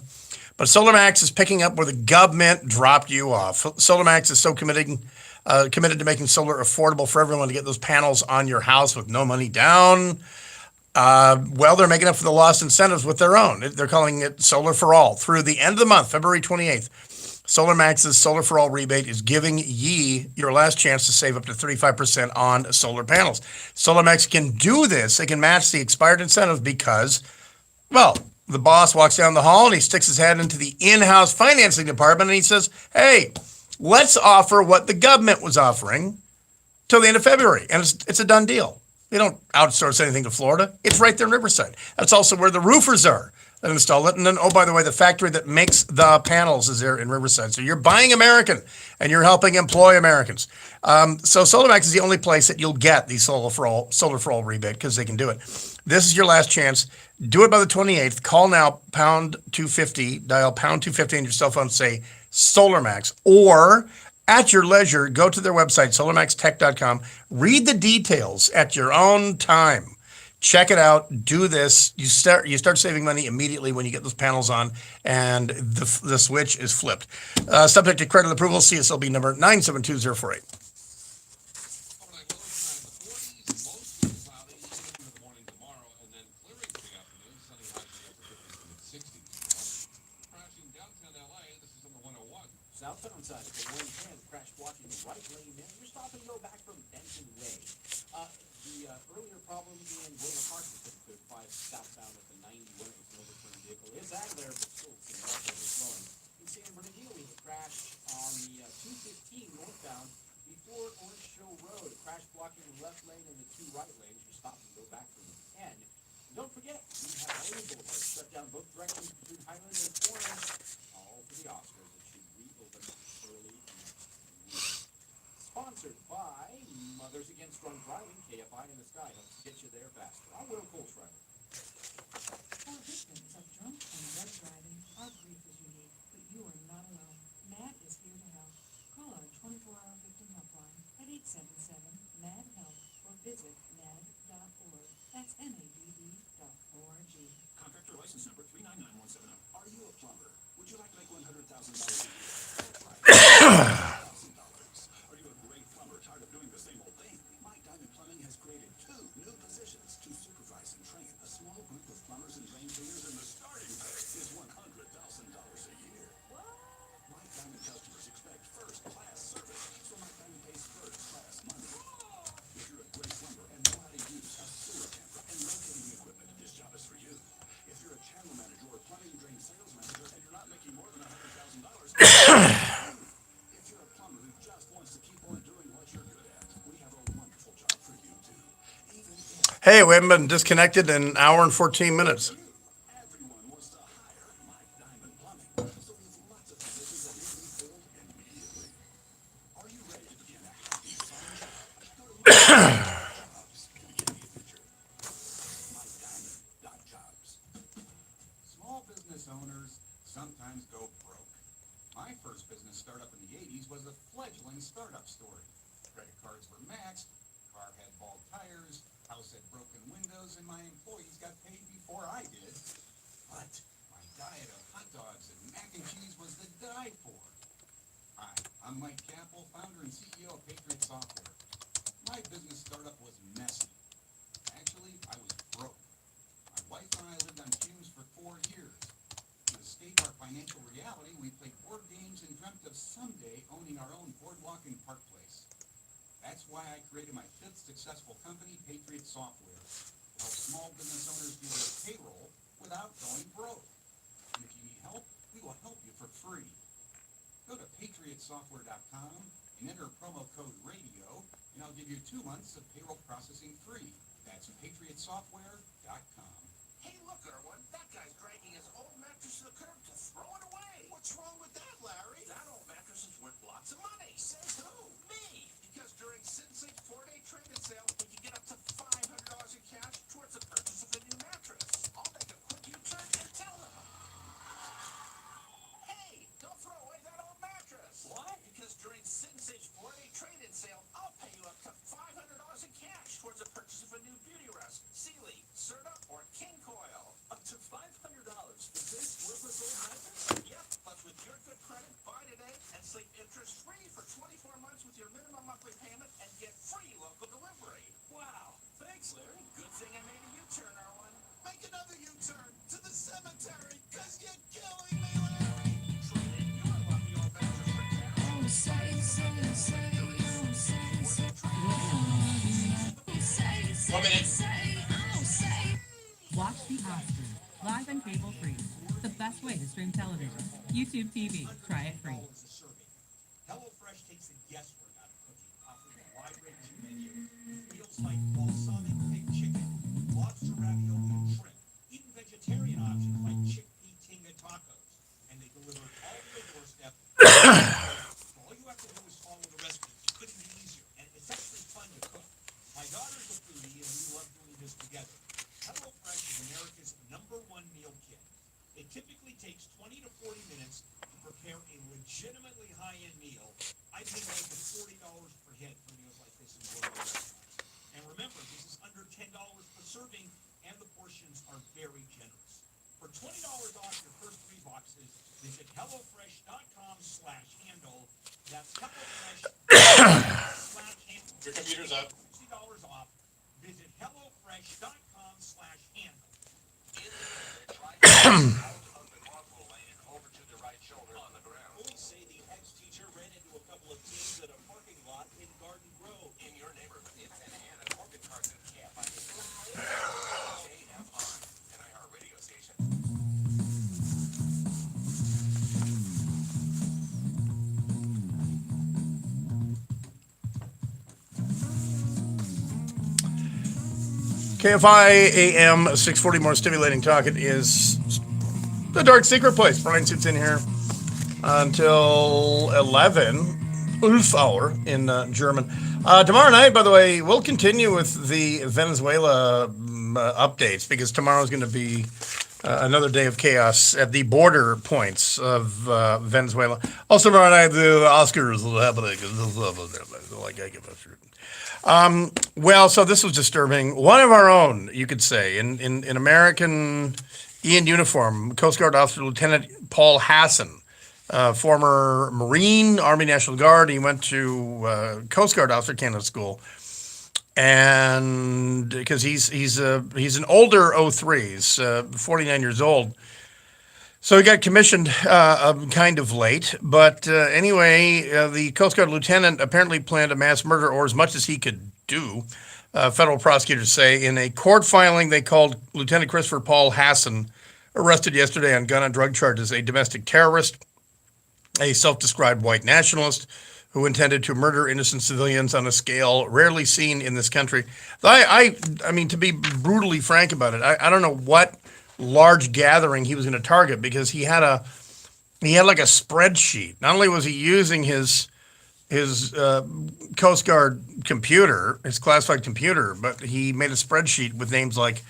But SolarMax is picking up where the government dropped you off. SolarMax is so committed to making solar affordable for everyone to get those panels on your house with no money down. Well, they're making up for the lost incentives with their own. They're calling it Solar for All. Through the end of the month, February 28th, SolarMax's Solar for All rebate is giving ye your last chance to save up to 35% on solar panels. SolarMax can do this. They can match the expired incentives because, well, the boss walks down the hall and he sticks his head into the in-house financing department and he says, hey, let's offer what the government was offering till the end of February. And it's a done deal. They don't outsource anything to Florida. It's right there in Riverside. That's also where the roofers are that install it. And then, oh, by the way, the factory that makes the panels is there in Riverside. So you're buying American and you're helping employ Americans. So SolarMax is the only place that you'll get the Solar for All rebate because they can do it. This is your last chance. Do it by the 28th. Call now, pound 250, dial pound 250 on your cell phone, say SolarMax, or at your leisure, go to their website, solarmaxtech.com, read the details at your own time. Check it out. Do this. You start saving money immediately when you get those panels on, and the switch is flipped. Subject to credit approval. CSLB number 972048. Overnight lows tonight in the 40s, mostly cloudy, even into the morning tomorrow, and then clearing for the afternoon. Sunny highs in the upper 50s to mid-60s tomorrow. Crashing downtown LA, this is on the 101. Southbound side of the 110, crash blocking the right lane there. You're stopping to go back from Benton Way. The earlier problem in Royal Park was pretty good. 5 southbound at the 91. It was an overturned vehicle. It's out of there, but still seems like it's slowing. In San Bernardino, we had a crash on the 215 northbound before Orange Show Road. A crash blocking the left lane and the 2 right lanes. You're stopping to go back from 10. And don't forget, we have Highland Boulevard shut down both directions between Highland and Orange. All for the Oscars. It should reopen early next week. Sponsored by Mothers Against Drunk Driving, KFI in the Sky helps get you there faster. I'm Will Colschreiber. For victims of drunk and drug driving, our grief is unique, but you are not alone. MAD is here to help. Call our 24-hour victim helpline at 877-MAD-HELP or visit mad.org. That's MADD.org. Contractor license number 399170. Are you a plumber? Would you like to make $100,000 a year? $1,000. Are you a great plumber tired of doing the same old thing? My Diamond Plumbing has created 2 new positions to supervise and train a small group of plumbers and drain cleaners, and the starting pay is $100,000 a year. My Diamond customers expect first-class service, so My Diamond pays first-class money. If you're a great plumber and know how to use a sewer camper and rotating equipment, this job is for you. If you're a channel manager or plumbing drain sales manager and you're not making more than $100,000, if you're a plumber who just wants to keep on doing what you're good at, we have a wonderful job for you too. Even if Hey, we haven't been disconnected in an hour and 14 minutes. everyone wants to hire My Diamond Plumbing, so we have lots of positions that need to be filled immediately. Are you ready to begin a happy summer job? Go to jobs to begin the adventure. MyDiamond.jobs. Small business owners sometimes go broke. My first business startup in the 80s was a fledgling startup story. Credit cards were maxed, car had bald tires, house had broken windows, and my employees got paid before I did. But my diet of hot dogs and mac and cheese was to die for. Hi, I'm Mike Capel, founder and CEO of Patriot Software. My business startup was messy. Actually, I was broke. My wife and I lived on fumes for 4 years. To escape our financial reality, we played board games and dreamt of someday owning our own boardwalk and park place. That's why I created my 5th successful company, Patriot Software, to help small business owners do their payroll without going broke. And if you need help, we will help you for free. Go to patriotsoftware.com and enter promo code RADIO, and I'll give you 2 months of payroll processing free. That's patriotsoftware.com. Hey, look, Erwin, that guy's dragging his old mattress to the curb to throw it away. What's wrong with that, Larry? That old mattress is worth lots of money. Says who? Me. Because during Sinsig's 4-day trade-in sale, we can get up to $500 in cash towards the purchase of a new mattress. I'll make a quick U-turn and tell them. Hey, don't throw away that old mattress. What? Because during Sinsig's 4-day trade-in sale, I'll pay you up to $500 in cash towards the purchase of a new beauty rest, Sealy, Serta, or King Coil. Up to $500 for this worthless old mattress? Yep, plus with your good credit, buy today and sleep interest-free for 24 months with your minimum monthly payment and get free local delivery. Wow, thanks, Larry. Good thing I made a U-turn, Erwin. Make another U-turn to the cemetery, because you're killing me, Larry. Trade in your lucky old mattress for cash. 1 minute. Watch the Oscars live and cable free. The best way to stream television. YouTube TV. Try it free. $100 a serving. HelloFresh takes the guesswork out of cooking, offering a wide-ranging menu with meals like balsamic pig chicken, lobster ravioli and shrimp, even vegetarian options like chickpea tinga tacos, and they deliver it all to your doorstep. All you have to do is follow the recipes. It couldn't be easier, and it's actually fun to cook. My daughter's a foodie, and we love doing this together. HelloFresh is America's #1 meal kit. It typically takes 20 to 40 minutes to prepare a legitimately high-end meal. I pay more than $40 per head for meals like this in gourmet restaurants. And remember, this is under $10 per serving, Flash.com/handle. Over to the right shoulder on the ground. Police say the ex-teacher ran into a couple of teens at a parking lot in Garden Grove. In your neighborhood, it's an Anna Morgan Carson KFI. KFI, an iHeart radio station. KFI AM 640, more stimulating talk. It is the Dark Secret Place. Brian sits in here until 11, Ulf hour in German. Tomorrow night, by the way, we'll continue with the Venezuela updates, because tomorrow is going to be another day of chaos at the border points of Venezuela. Also tomorrow night, the Oscars will happen. Like I give a shit. Well, so this was disturbing. One of our own, you could say, in American uniform, Coast Guard Officer Lieutenant Paul Hassan, former Marine, Army National Guard. He went to Coast Guard Officer Candidate School, and because he's an older 03, he's 49 years old. So he got commissioned kind of late, but anyway, the Coast Guard lieutenant apparently planned a mass murder, or as much as he could do. Federal prosecutors say in a court filing they called Lieutenant Christopher Paul Hassan, arrested yesterday on gun and drug charges, a domestic terrorist, a self-described white nationalist who intended to murder innocent civilians on a scale rarely seen in this country. I mean, to be brutally frank about it, I don't know what large gathering he was going to target, because he had like a spreadsheet. Not only was he using his Coast Guard computer, his classified computer, but he made a spreadsheet with names like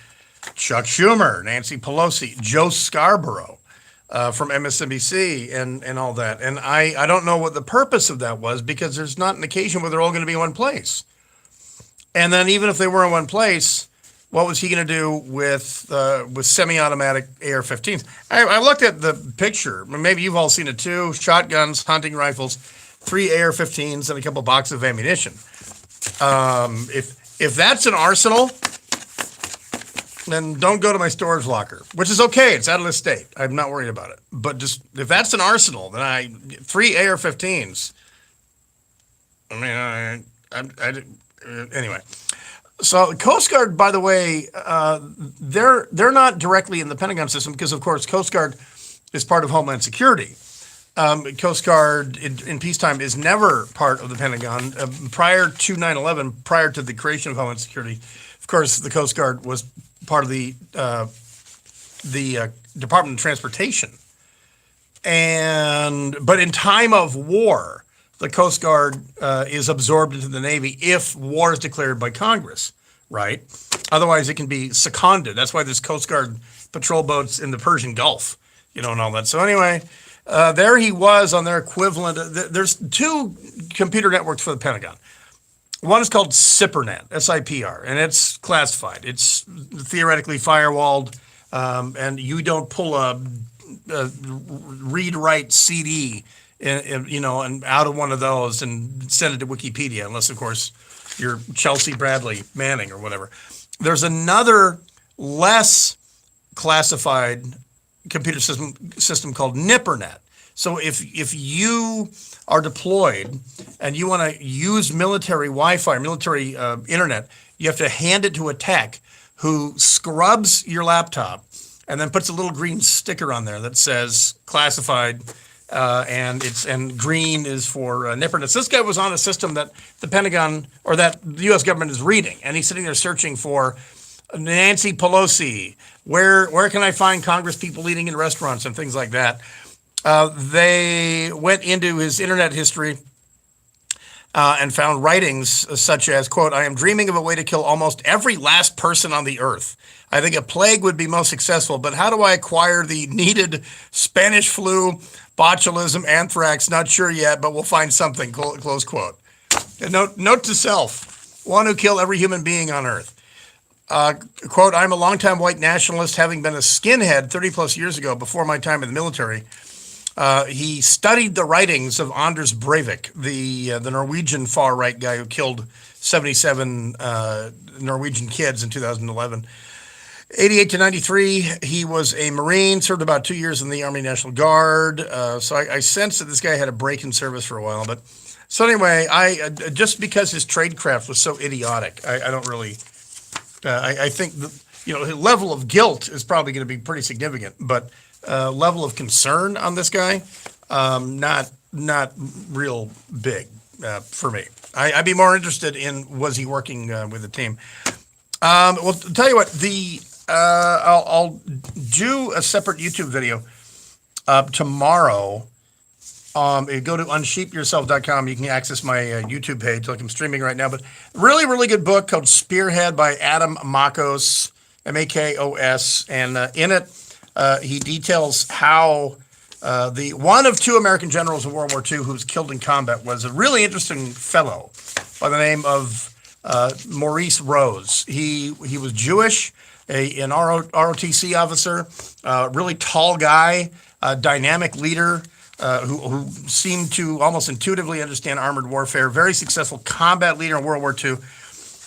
Chuck Schumer, Nancy Pelosi, Joe Scarborough from MSNBC, and all that. And I don't know what the purpose of that was, because there's not an occasion where they're all going to be in one place. And then even if they were in one place, what was he going to do with semi-automatic AR-15s? I looked at the picture. Maybe you've all seen it too. Shotguns, hunting rifles, 3 AR-15s, and a couple boxes of ammunition. If that's an arsenal, then don't go to my storage locker, which is okay. It's out of the state. I'm not worried about it. But just if that's an arsenal, then 3 AR-15s. I mean, anyway. So Coast Guard, by the way, they're not directly in the Pentagon system, because, of course, Coast Guard is part of Homeland Security. Coast Guard in peacetime is never part of the Pentagon. Prior to 9/11, prior to the creation of Homeland Security, of course, the Coast Guard was part of the Department of Transportation. But in time of war, the Coast Guard is absorbed into the Navy if war is declared by Congress, right? Otherwise, it can be seconded. That's why there's Coast Guard patrol boats in the Persian Gulf, and all that. So anyway, there he was on their equivalent. There's 2 computer networks for the Pentagon. One is called SIPRNet, SIPR, and it's classified. It's theoretically firewalled, and you don't pull a read-write CD and out of one of those and send it to Wikipedia, unless, of course, you're Chelsea Bradley Manning or whatever. There's another less classified computer system called NIPRNet. So if you are deployed and you want to use military Wi-Fi, military internet, you have to hand it to a tech who scrubs your laptop and then puts a little green sticker on there that says classified. And green is for NIPRNet. So this guy was on a system that the Pentagon, or that the U.S. government is reading, and he's sitting there searching for Nancy Pelosi. Where can I find Congress people eating in restaurants and things like that? They went into his internet history and found writings such as, quote, "I am dreaming of a way to kill almost every last person on the earth. I think a plague would be most successful, but how do I acquire the needed Spanish flu, botulism, anthrax? Not sure yet, but we'll find something," close quote. And note to self, want to kill every human being on earth. Quote, "I'm a longtime white nationalist, having been a skinhead 30 plus years ago before my time in the military." He studied the writings of Anders Breivik, the Norwegian far-right guy who killed 77 Norwegian kids in 2011. 88 to 93, he was a Marine, served about 2 years in the Army National Guard. So I sensed that this guy had a break in service for a while. But so anyway, just because his tradecraft was so idiotic, I don't really. I think his level of guilt is probably going to be pretty significant, but level of concern on this guy, not real big for me. I'd be more interested in, was he working with the team? Well, tell you what, I'll do a separate YouTube video tomorrow. If you go to unsheepyourself.com, you can access my YouTube page, like I'm streaming right now. But really, really good book called Spearhead by Adam Makos, Makos. And in it, he details how the one of two American generals in World War II who was killed in combat was a really interesting fellow by the name of Maurice Rose. He was Jewish, an ROTC officer, really tall guy, dynamic leader, who seemed to almost intuitively understand armored warfare, very successful combat leader in World War II.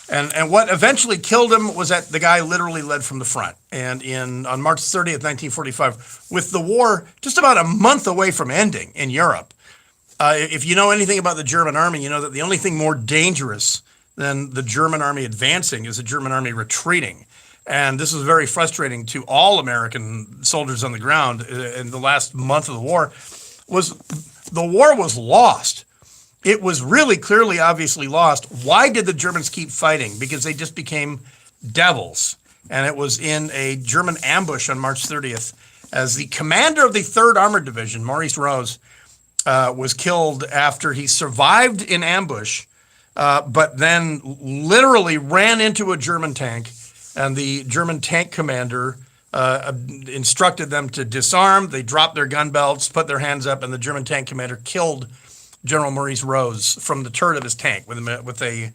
And what eventually killed him was that the guy literally led from the front. And on March 30th, 1945, with the war just about a month away from ending in Europe, if you know anything about the German army, you know that the only thing more dangerous than the German army advancing is the German army retreating. And this was very frustrating to all American soldiers on the ground in the last month of the war. The war was lost. It was really clearly, obviously lost. Why did the Germans keep fighting? Because they just became devils. And it was in a German ambush on March 30th as the commander of the 3rd Armored Division, Maurice Rose, was killed after he survived in ambush, but then literally ran into a German tank. And the German tank commander instructed them to disarm. They dropped their gun belts, put their hands up, and the German tank commander killed General Maurice Rose from the turret of his tank with a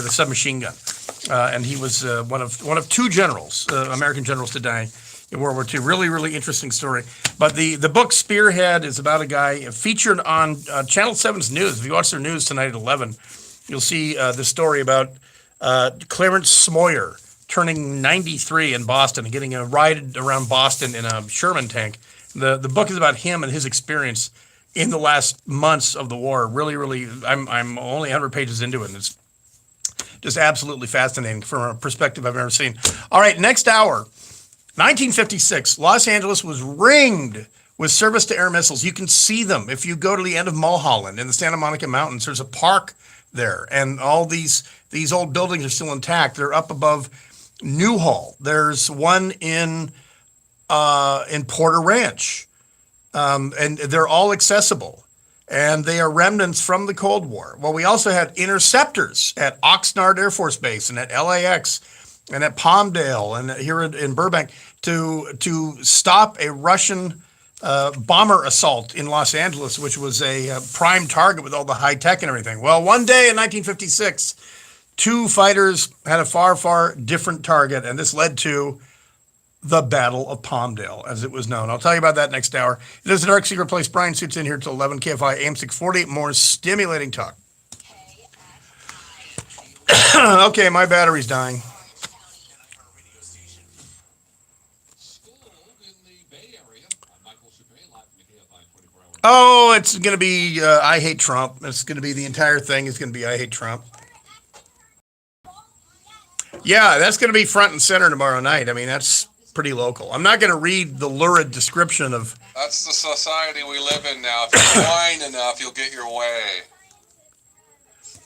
submachine gun. And he was one of two generals, American generals, to die in World War II. Really, really interesting story. But the book Spearhead is about a guy featured on Channel 7's news. If you watch their news tonight at 11, you'll see the story about Clarence Smoyer turning 93 in Boston and getting a ride around Boston in a Sherman tank. The book is about him and his experience in the last months of the war. Really, really, I'm only 100 pages into it, and it's just absolutely fascinating from a perspective I've never seen. All right, next hour, 1956, Los Angeles was ringed with surface-to-air missiles. You can see them if you go to the end of Mulholland in the Santa Monica Mountains. There's a park there, and all these old buildings are still intact. They're up above Newhall. There's one in Porter Ranch. And they're all accessible, and they are remnants from the Cold War. Well, we also had interceptors at Oxnard Air Force Base and at LAX and at Palmdale and here in Burbank to stop a Russian bomber assault in Los Angeles, which was a prime target with all the high tech and everything. Well, one day in 1956, two fighters had a far, far different target, and this led to the Battle of Palmdale, as it was known. I'll tell you about that next hour. It is the Dark Secret Place. Brian Suits in here till 11, KFI, AM 640. More stimulating talk. Okay, my battery's dying. Oh, it's going to be I Hate Trump. It's going to be the entire thing is going to be I Hate Trump. Yeah, that's going to be front and center tomorrow night. I mean, that's pretty local. I'm not going to read the lurid description of... That's the society we live in now. If you whine enough, you'll get your way.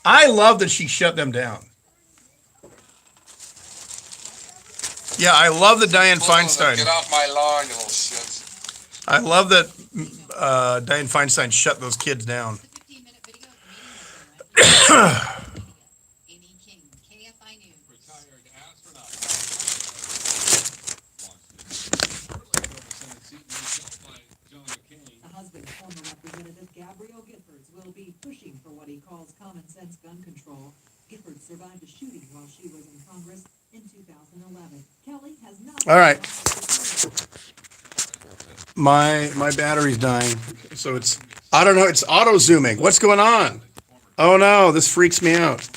I love that she shut them down. Yeah, I love that Dianne Feinstein... Get off my lawn, you little shits. I love that Dianne Feinstein shut those kids down. Pushing for what he calls common sense gun control. Gifford survived a shooting while she was in Congress in 2011. Kelly has not... All right. My battery's dying. So I don't know, it's auto zooming. What's going on? Oh no, this freaks me out.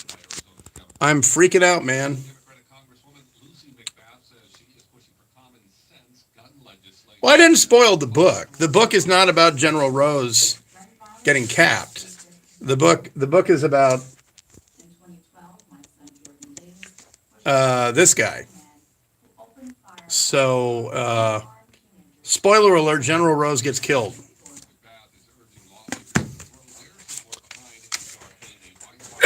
I'm freaking out, man. Democratic Congresswoman Lucy McBath says she is pushing for common sense gun legislation. Well, I didn't spoil the book. The book is not about General Rose getting capped. The book is about this guy. So, spoiler alert: General Rose gets killed. McBath is urging lawmakers to throw their support behind H.R. Whitewater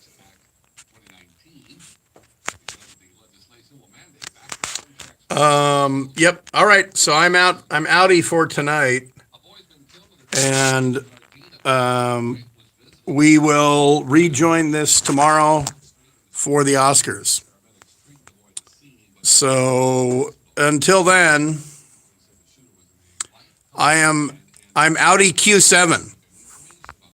Checks Act 2019 because the legislation will mandate background checks. Yep. All right. So I'm out. I'm outie for tonight, A boy's been killed in a and we will rejoin this tomorrow for the Oscars. So until then, I'm outie Q7.